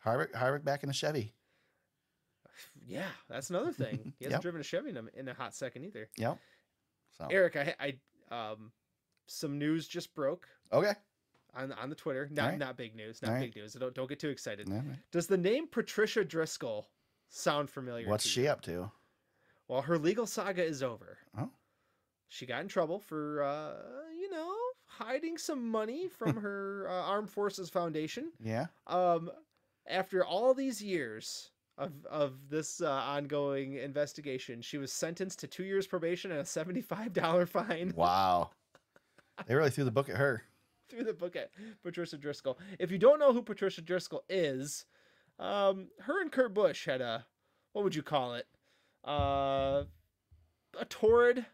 Harvick back in a Chevy. Yeah, that's another thing. He hasn't driven a Chevy in a hot second either. Yep. So. Eric, I some news just broke. Okay. On the Twitter, not big news, big news. Don't get too excited. Right. Does the name Patricia Driscoll sound familiar? What's she up to? Well, her legal saga is over. Oh. She got in trouble for hiding some money from her Armed Forces Foundation. Yeah. After all these years of this ongoing investigation, she was sentenced to 2 years probation and a $75 fine. Wow. They really threw the book at her. Threw the book at Patricia Driscoll. If you don't know who Patricia Driscoll is, her and Kurt Busch had what would you call it? A torrid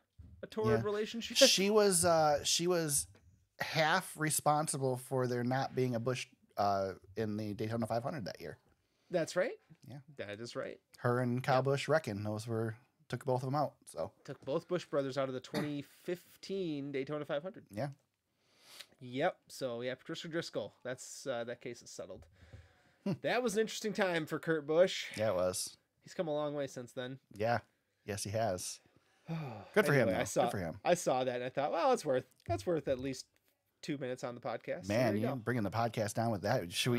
relationship. She was half responsible for there not being a Busch in the Daytona 500 that year. That's right. Yeah, that is right. Her and Kyle Busch reckon took both of them out. So took both Busch brothers out of the 2015 Daytona 500. Yeah. Yep. So yeah, Patricia Driscoll. That's that case is settled. That was an interesting time for Kurt Busch. Yeah, it was. He's come a long way since then. Yeah. Yes, he has. Good for him. Good for him. I saw that and I thought, well, that's worth at least 2 minutes on the podcast. Man, you're bringing the podcast down with that. Should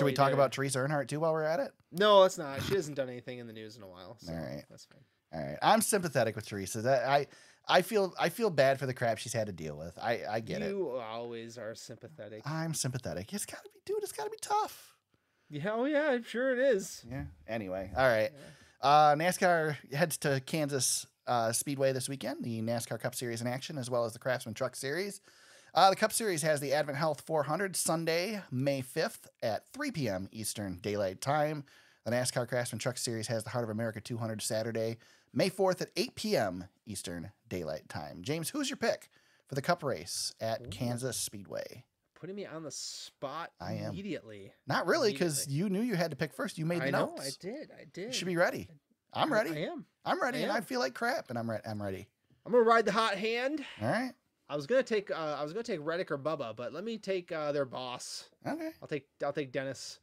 we talk about Teresa Earnhardt too while we're at it? No, let's not. She hasn't done anything in the news in a while. So all right. That's fine. All right. I'm sympathetic with Teresa. I feel bad for the crap she's had to deal with. I get it. You always are sympathetic. I'm sympathetic. It's gotta be tough. Yeah, oh yeah, I'm sure it is. Yeah. Anyway. All right. NASCAR heads to Kansas Speedway this weekend. The NASCAR Cup Series in action, as well as the Craftsman Truck Series. The Cup Series has the Adventhealth 400 Sunday, May 5th at 3 p.m. Eastern Daylight Time. The NASCAR Craftsman Truck Series has the Heart of America 200 Saturday, May 4th at 8 p.m. Eastern Daylight Time. James, who's your pick for the Cup race at Kansas Speedway? Putting me on the spot I am. immediately. Not really, because you knew you had to pick first. You made the notes. I did. You should be ready. I'm ready. I am. I'm ready, and I feel like crap, and I'm ready. I'm gonna ride the hot hand. All right. I was gonna take Reddick or Bubba, but let me take their boss. Okay. I'll take Dennis.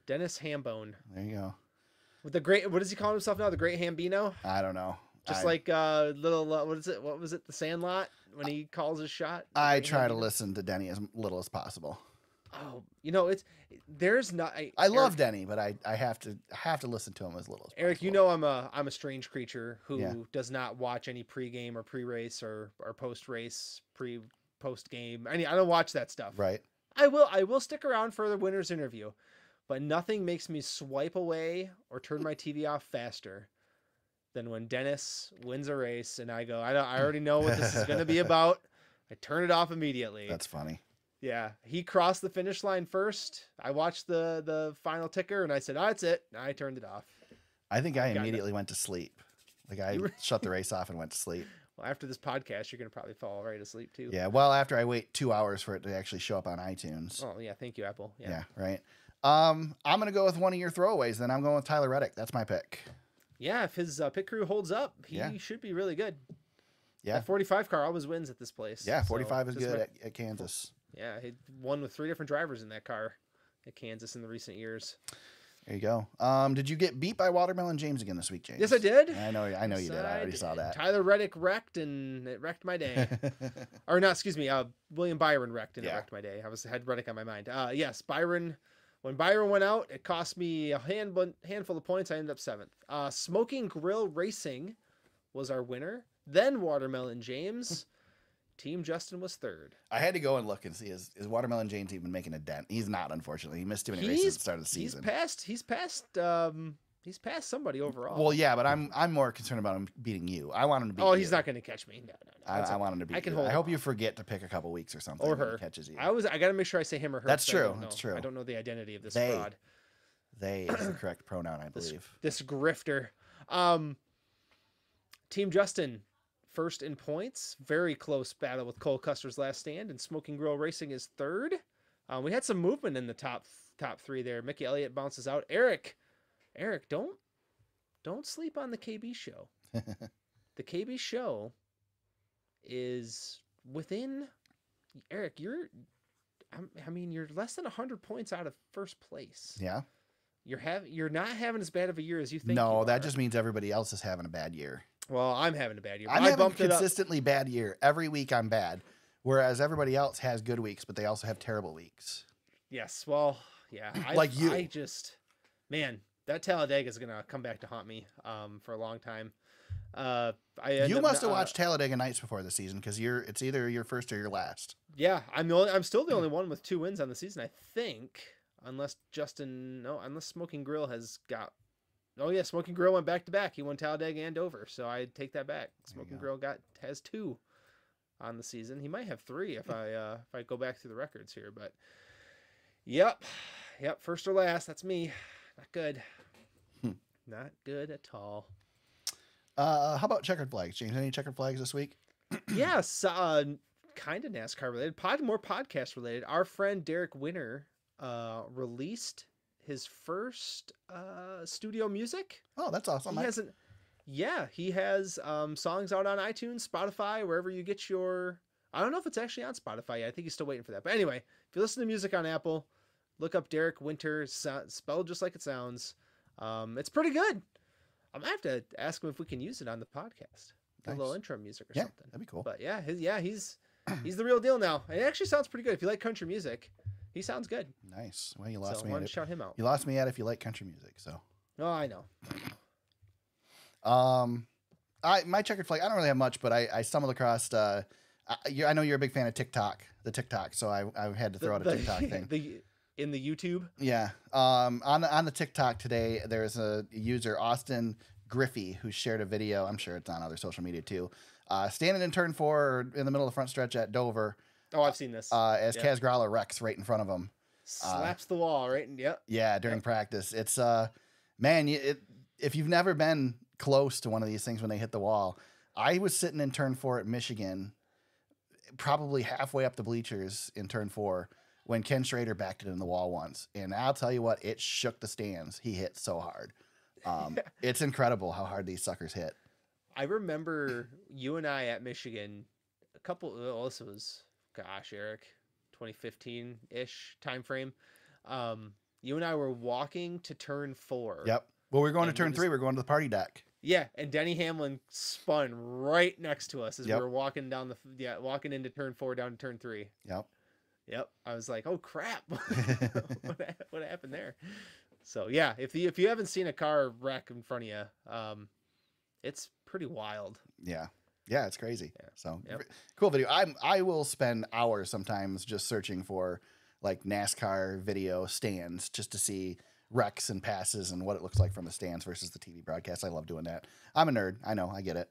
Dennis Hambone. There you go. With the great, what does he call himself now? The Great Hambino? I don't know. Just like little, what was it? The Sandlot when he calls his shot? I try to listen to Denny as little as possible. Oh, I love Denny, but I have to listen to him as little as possible. Eric, you know I'm a strange creature who does not watch any pregame or pre-race or post-race, post-game. I don't watch that stuff. Right. I will stick around for the winner's interview, but nothing makes me swipe away or turn my TV off faster than when Dennis wins a race and I go, I already know what this is going to be about. I turn it off immediately. That's funny. Yeah, he crossed the finish line first. I watched the final ticker and I said, "Oh, that's it." And I turned it off. I think I immediately went to sleep. Like I shut the race off and went to sleep. Well, after this podcast, you're going to probably fall right asleep too. Yeah, well, after I wait 2 hours for it to actually show up on iTunes. Oh, yeah, thank you, Apple. Yeah, right. I'm going to go with one of your throwaways, then I'm going with Tyler Reddick. That's my pick. Yeah, if his pit crew holds up, he should be really good. Yeah. That 45 car always wins at this place. Yeah, 45 is good at Kansas. Yeah, he won with 3 different drivers in that car at Kansas in the recent years. There you go. Did you get beat by Watermelon James again this week, James? Yes, I did. I know you did. I already saw that. Tyler Reddick wrecked, and it wrecked my day. Or not, excuse me. William Byron wrecked, and it wrecked my day. I had Reddick on my mind. Yes, Byron. When Byron went out, it cost me a handful of points. I ended up 7th. Smoking Grill Racing was our winner. Then Watermelon James. Team Justin was 3rd. I had to go and look and see is Watermelon James even making a dent. He's not, unfortunately. He missed too many races at the start of the season. He's passed somebody overall. Well, yeah, but I'm more concerned about him beating you. I want him to beat you. Oh, he's not going to catch me. No. I want him to beat you. I hope you forget to pick a couple weeks or something. Or her. When he catches you. I got to make sure I say him or her. That's true. That's true. I don't know the identity of this fraud. They is the correct pronoun, I believe. This grifter. Team Justin, 1st in points. Very close battle with Cole Custer's last stand, and Smoking Grill Racing is 3rd. We had some movement in the top 3 there. Mickey Elliott bounces out. Eric, don't sleep on the KB show. The KB show is within Eric. You're less than 100 points out of 1st place. Yeah. You're not having as bad of a year as you think. No, that just means everybody else is having a bad year. Well, I'm having a bad year. I'm having a consistently bad year. Every week I'm bad, whereas everybody else has good weeks, but they also have terrible weeks. Yes. Well, yeah. Like you. Man, that Talladega is going to come back to haunt me for a long time. You must have watched Talladega Nights before the season because it's either your first or your last. Yeah, I'm still the only one with 2 wins on the season, I think, unless Smoking Grill has got. Oh yeah, Smoking Grill went back to back. He won Talladega and Dover, so I take that back. Smoking Grill has 2 on the season. He might have 3 if I go back through the records here, but yep, first or last. That's me. Not good. Not good at all. How about checkered flags, James? Any checkered flags this week? Yes, kind of NASCAR related, more podcast related. Our friend Derek Winter released his first studio music. Oh, that's awesome. He has songs out on iTunes, Spotify, wherever you get your. I don't know if it's actually on Spotify yet. I think he's still waiting for that. But anyway, if you listen to music on Apple, look up Derek Winter, spelled just like it sounds. It's pretty good. I'm gonna have to ask him if we can use it on the podcast. Nice. A little intro music or something. That'd be cool. But he's the real deal now. It actually sounds pretty good. If you like country music, he sounds good. Nice. Well, you lost me. I want to shout him out. You lost me at if you like country music. So. Oh, I know. My checkered flag. I don't really have much, but I stumbled across. I know you're a big fan of TikTok, so I had to throw out a TikTok thing. In the YouTube? Yeah. On the TikTok today, there's a user, Austin Griffey, who shared a video. I'm sure it's on other social media too. Standing in turn 4 in the middle of the front stretch at Dover. Oh, I've seen this. As Kaz Grala wrecks right in front of him. Slaps the wall, right? Yep. Yeah, during practice. It's man, if you've never been close to one of these things when they hit the wall, I was sitting in turn 4 at Michigan, probably halfway up the bleachers in turn 4 when Ken Schrader backed it in the wall once. And I'll tell you what, it shook the stands. He hit so hard. It's incredible how hard these suckers hit. I remember you and I at Michigan this was, gosh, Eric, 2015-ish time frame. You and I were walking to turn 4. Yep. Well, we're going to turn 3. We're going to the party deck. Yeah, and Denny Hamlin spun right next to us as we were walking down walking into turn 4 down to turn 3. Yep. I was like, oh crap, what happened there? So yeah, if you haven't seen a car wreck in front of you, it's pretty wild. Yeah, it's crazy. Yeah. So cool video. I will spend hours sometimes just searching for like NASCAR video stands just to see wrecks and passes and what it looks like from the stands versus the TV broadcast. I love doing that. I'm a nerd. I know. I get it.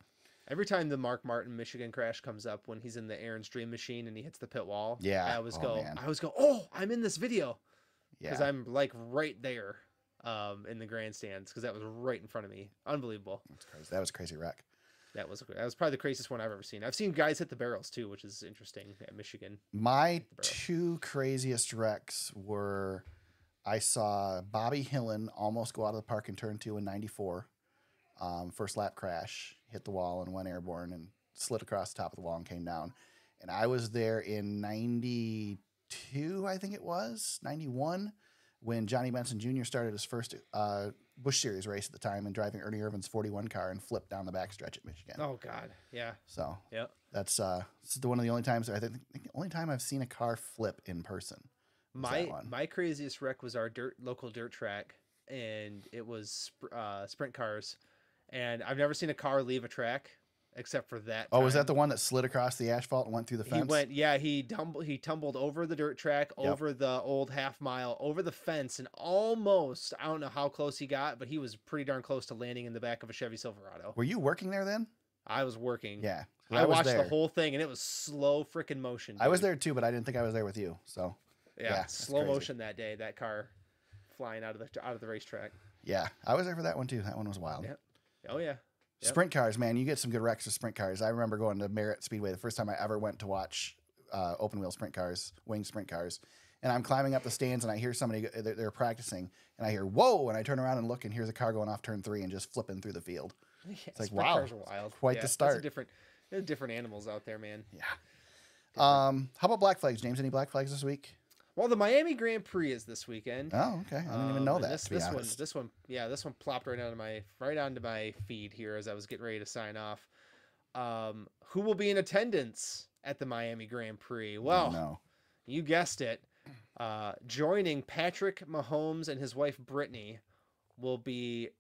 Every time the Mark Martin Michigan crash comes up when he's in the Aaron's Dream Machine and he hits the pit wall, I always go, oh, I'm in this video. Because I'm like right there in the grandstands because that was right in front of me. Unbelievable. That's crazy. That was a crazy wreck. That was probably the craziest one I've ever seen. I've seen guys hit the barrels too, which is interesting at Michigan. My 2 craziest wrecks were I saw Bobby Hillen almost go out of the park in turn 2 in 94. First lap crash, hit the wall and went airborne and slid across the top of the wall and came down. And I was there in 92, I think it was, 91, when Johnny Benson Jr. started his first Busch Series race at the time and driving Ernie Irvin's 41 car and flipped down the backstretch at Michigan. Oh, God. Yeah. So that's one of the only times, I think the only time I've seen a car flip in person. My craziest wreck was our local dirt track, and it was sprint cars. And I've never seen a car leave a track except for that. Oh, was that the one that slid across the asphalt and went through the fence? He tumbled over the dirt track, over the old half mile, over the fence, and almost, I don't know how close he got, but he was pretty darn close to landing in the back of a Chevy Silverado. Were you working there then? I was working. Yeah. I watched the whole thing, and it was slow freaking motion. Dude. I was there too, but I didn't think I was there with you. So yeah, slow motion that day. That car flying out of the racetrack. Yeah, I was there for that one too. That one was wild. Yep. Oh yeah. Yep. Sprint cars, man, you get some good wrecks with sprint cars. I remember going to Merritt Speedway the first time I ever went to watch open wheel sprint cars, winged sprint cars, and I'm climbing up the stands and I hear somebody they're practicing, and I hear whoa, and I turn around and look, and here's a car going off turn 3 and just flipping through the field. Yeah, it's like sprint wow, cars are wild. Quite the start. There's different animals out there, man. Yeah. How about black flags, James? Any black flags this week? Well, the Miami Grand Prix is this weekend. Oh, okay. I didn't even know that. This one plopped right onto my feed here as I was getting ready to sign off. Who will be in attendance at the Miami Grand Prix? Well, you guessed it. Joining Patrick Mahomes and his wife Brittany will be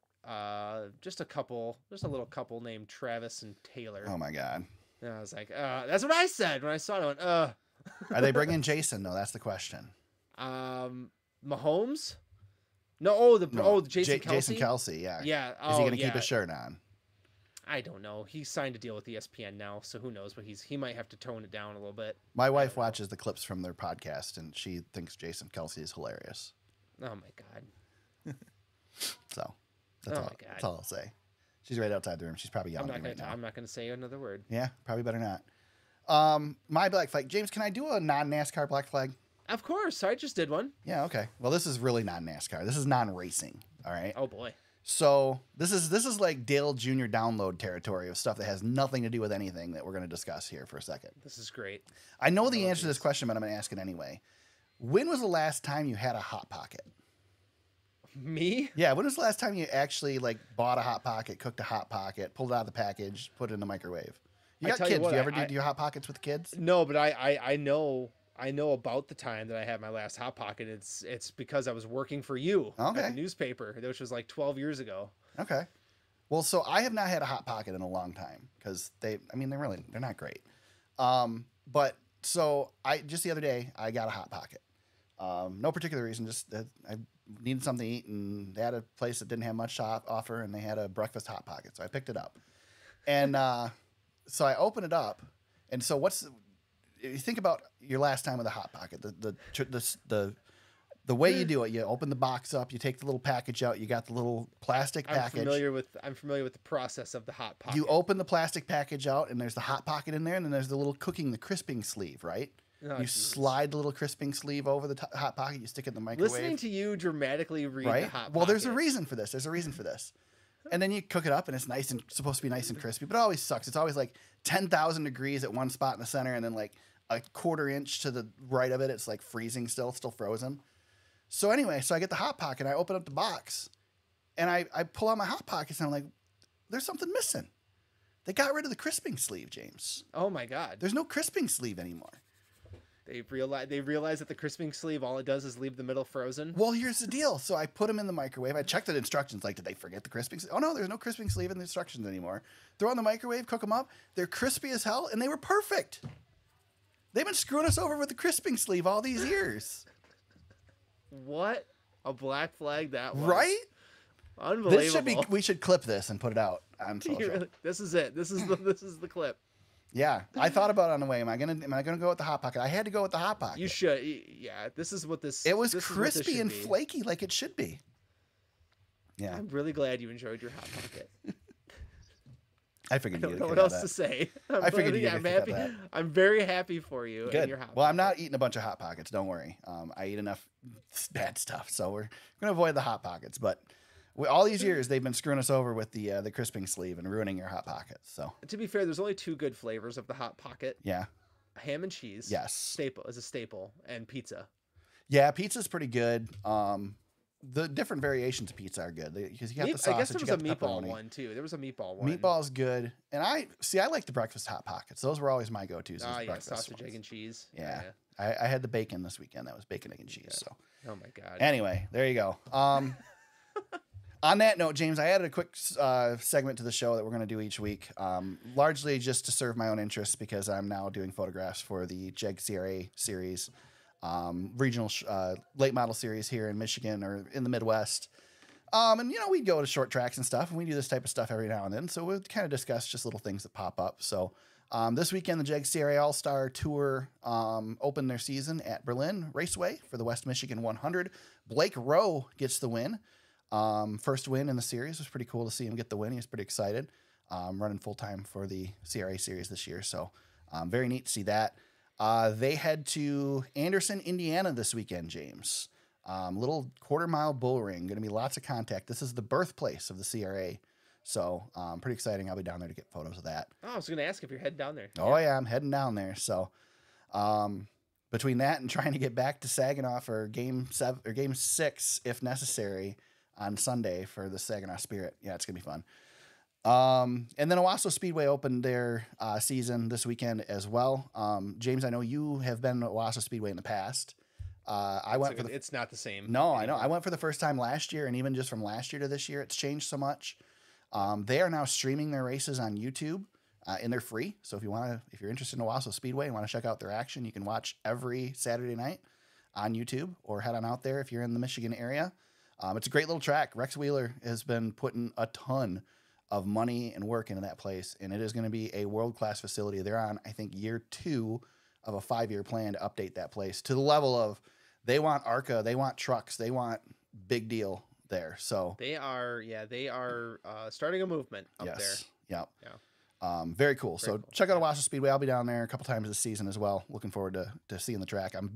just a little couple named Travis and Taylor. Oh my God. And I was like, that's what I said when I saw it. I went, Are they bringing Jason though? That's the question. Mahomes? No, Jason Kelce. Jason Kelce, yeah. Yeah. Is he going to keep his shirt on? I don't know. He signed a deal with ESPN now, so who knows? But he might have to tone it down a little bit. My wife watches the clips from their podcast, and she thinks Jason Kelce is hilarious. Oh my God. So that's all I'll say. She's right outside the room. She's probably yelling at me right now. I'm not going to say another word. Yeah, probably better not. My black flag. James, can I do a non-NASCAR black flag? Of course. I just did one. Yeah, okay. Well, this is really non-NASCAR. This is non-racing. All right. Oh boy. So this is like Dale Jr. download territory of stuff that has nothing to do with anything that we're going to discuss here for a second. This is great. I know the answer to this question, but I'm going to ask it anyway. When was the last time you had a Hot Pocket? Me? Yeah. When was the last time you actually like bought a Hot Pocket, cooked a Hot Pocket, pulled it out of the package, put it in the microwave? You got kids. Do you ever do your Hot Pockets with the kids? No, but I know about the time that I had my last Hot Pocket. It's because I was working for you at the newspaper, which was like 12 years ago. Okay. Well, so I have not had a Hot Pocket in a long time because they're not great. But so just the other day I got a Hot Pocket. No particular reason, just that I needed something to eat, and they had a place that didn't have much to offer, and they had a breakfast Hot Pocket, so I picked it up. And so I open it up, and so you think about your last time with a Hot Pocket, the The way you do it, you open the box up, you take the little package out, you got the little plastic package. I'm familiar with the process of the Hot Pocket. You open the plastic package out, and there's the Hot Pocket in there, and then there's the little the crisping sleeve, right? Oh, you slide the little crisping sleeve over the Hot Pocket, you stick it in the microwave. Listening to you dramatically read the Hot Pocket. Well, there's a reason for this. And then you cook it up, and it's supposed to be nice and crispy, but it always sucks. It's always like 10,000 degrees at one spot in the center, and then like a quarter inch to the right of it, it's like freezing still frozen. So anyway, I get the Hot Pocket, I open up the box, and I pull out my Hot Pockets, and I'm like, there's something missing. They got rid of the crisping sleeve, James. Oh my God. There's no crisping sleeve anymore. They realized that the crisping sleeve, all it does is leave the middle frozen. Well, here's the deal. So I put them in the microwave. I checked the instructions. Like, did they forget the crisping sleeve? Oh, no, there's no crisping sleeve in the instructions anymore. Throw in the microwave, cook them up. They're crispy as hell, and they were perfect. They've been screwing us over with the crisping sleeve all these years. What a black flag that was. Right? Unbelievable. We should clip this and put it out on social. This is it. This is the clip. Yeah, I thought about it on the way. Am I gonna go with the Hot Pocket? I had to go with the Hot Pocket. You should. Yeah, this is what this. It was crispy and flaky like it should be. Yeah, I'm really glad you enjoyed your Hot Pocket. I figured you. I don't know what else to say. I figured you. I'm happy. I'm very happy for you. Good. And your Hot well, Pocket. I'm not eating a bunch of Hot Pockets. Don't worry. I eat enough bad stuff, so we're gonna avoid the Hot Pockets. But all these years, they've been screwing us over with the crisping sleeve and ruining your Hot Pockets. So to be fair, there's only two good flavors of the Hot Pocket. Yeah. Ham and cheese. Yes. Is a staple, and pizza. Yeah, pizza's pretty good. The different variations of pizza are good because you got the sausage. I guess there was a meatball pepperoni. one too. There was a meatball one. Meatball's good, and I like the breakfast Hot Pockets. Those were always my go-tos. Yeah, sausage, egg, and cheese. Yeah. I had the bacon this weekend. That was bacon, egg, and cheese. Yeah. So. Oh my God. Anyway, there you go. On that note, James, I added a quick segment to the show that we're going to do each week, largely just to serve my own interests because I'm now doing photographs for the JEG CRA series, regional late model series here in Michigan or in the Midwest. And, we go to short tracks and stuff, and we do this type of stuff every now and then. So we'll kind of discuss just little things that pop up. So this weekend, the JEG CRA All-Star Tour opened their season at Berlin Raceway for the West Michigan 100. Blake Rowe gets the win. First win in the series. It was pretty cool to see him get the win. He was pretty excited. Running full-time for the CRA series this year. So very neat to see that. They head to Anderson, Indiana this weekend, James. Little quarter-mile bull ring. Going to be lots of contact. This is the birthplace of the CRA. So pretty exciting. I'll be down there to get photos of that. Oh, I was going to ask if you're heading down there. Oh, yeah, I'm heading down there. So between that and trying to get back to Saginaw for game 6, if necessary, on Sunday for the Saginaw Spirit. Yeah, it's going to be fun. And then Owasso Speedway opened their season this weekend as well. James, I know you have been to Owasso Speedway in the past. It's not the same. No, I know. I went for the first time last year, and even just from last year to this year, it's changed so much. They are now streaming their races on YouTube, and they're free. So if you're interested in Owasso Speedway and want to check out their action, you can watch every Saturday night on YouTube or head on out there if you're in the Michigan area. It's a great little track. Rex Wheeler has been putting a ton of money and work into that place, and it is going to be a world-class facility. They're on, I think, year 2 of a 5-year plan to update that place to the level of they want ARCA, they want trucks, they want big deal there. So they are starting a movement up there. Yeah. Yeah. Very cool. So check out Owasso Speedway. I'll be down there a couple times this season as well. Looking forward to seeing the track. I'm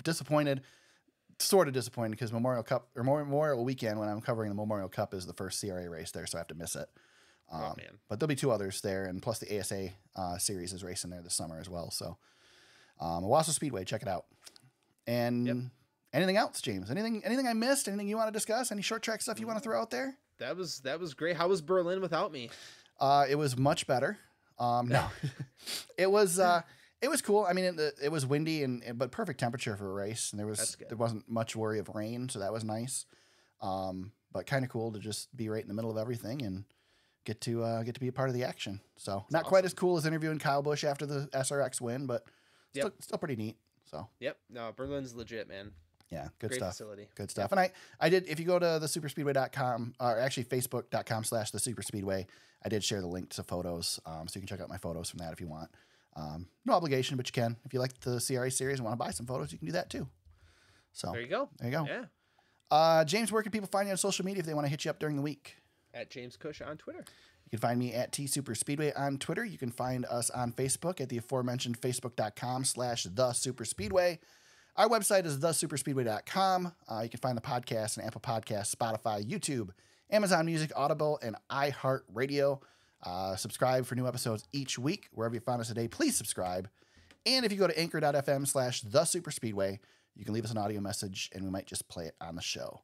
sort of disappointed because Memorial Weekend, when I'm covering the Memorial Cup, is the first CRA race there, so I have to miss it. Oh man! But there'll be 2 others there, and plus the ASA series is racing there this summer as well. So Owasso Speedway, check it out. And anything else, James? Anything I missed? Anything you want to discuss? Any short track stuff you want to throw out there? That was great. How was Berlin without me? It was much better. No, it was cool. I mean, it was windy but perfect temperature for a race, and there wasn't much worry of rain, so that was nice. But kind of cool to just be right in the middle of everything and get to be a part of the action. So not quite as cool as interviewing Kyle Busch after the SRX win, but still pretty neat. So no, Berlin's legit, man. Yeah, good Great stuff. Facility. Good stuff. And I did, if you go to the superspeedway.com, or actually facebook.com/thesuperspeedway, I did share the link to photos, so you can check out my photos from that if you want. No obligation, but you can. If you like the CRA series and want to buy some photos, you can do that too. So there you go. There you go. Yeah. James, where can people find you on social media if they want to hit you up during the week? At James Cush on Twitter. You can find me at TSuperspeedway on Twitter. You can find us on Facebook at the aforementioned facebook.com/thesuperspeedway. Our website is thesuperspeedway.com. You can find the podcast on Apple Podcasts, Spotify, YouTube, Amazon Music, Audible, and iHeartRadio. Subscribe for new episodes each week. Wherever you found us today, please subscribe. And if you go to anchor.fm/thesuperspeedway, you can leave us an audio message, and we might just play it on the show.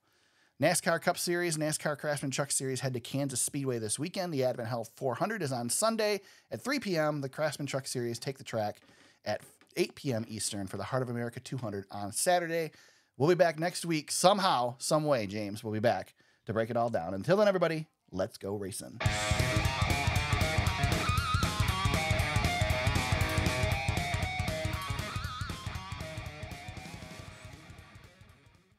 NASCAR Cup Series, NASCAR Craftsman Truck Series head to Kansas Speedway this weekend. The Adventhealth 400 is on Sunday at 3 p.m. The Craftsman Truck Series take the track at 8 p.m. Eastern for the Heart of America 200 on Saturday. We'll be back next week somehow, some way, James. We'll be back to break it all down. Until then, everybody, let's go racing.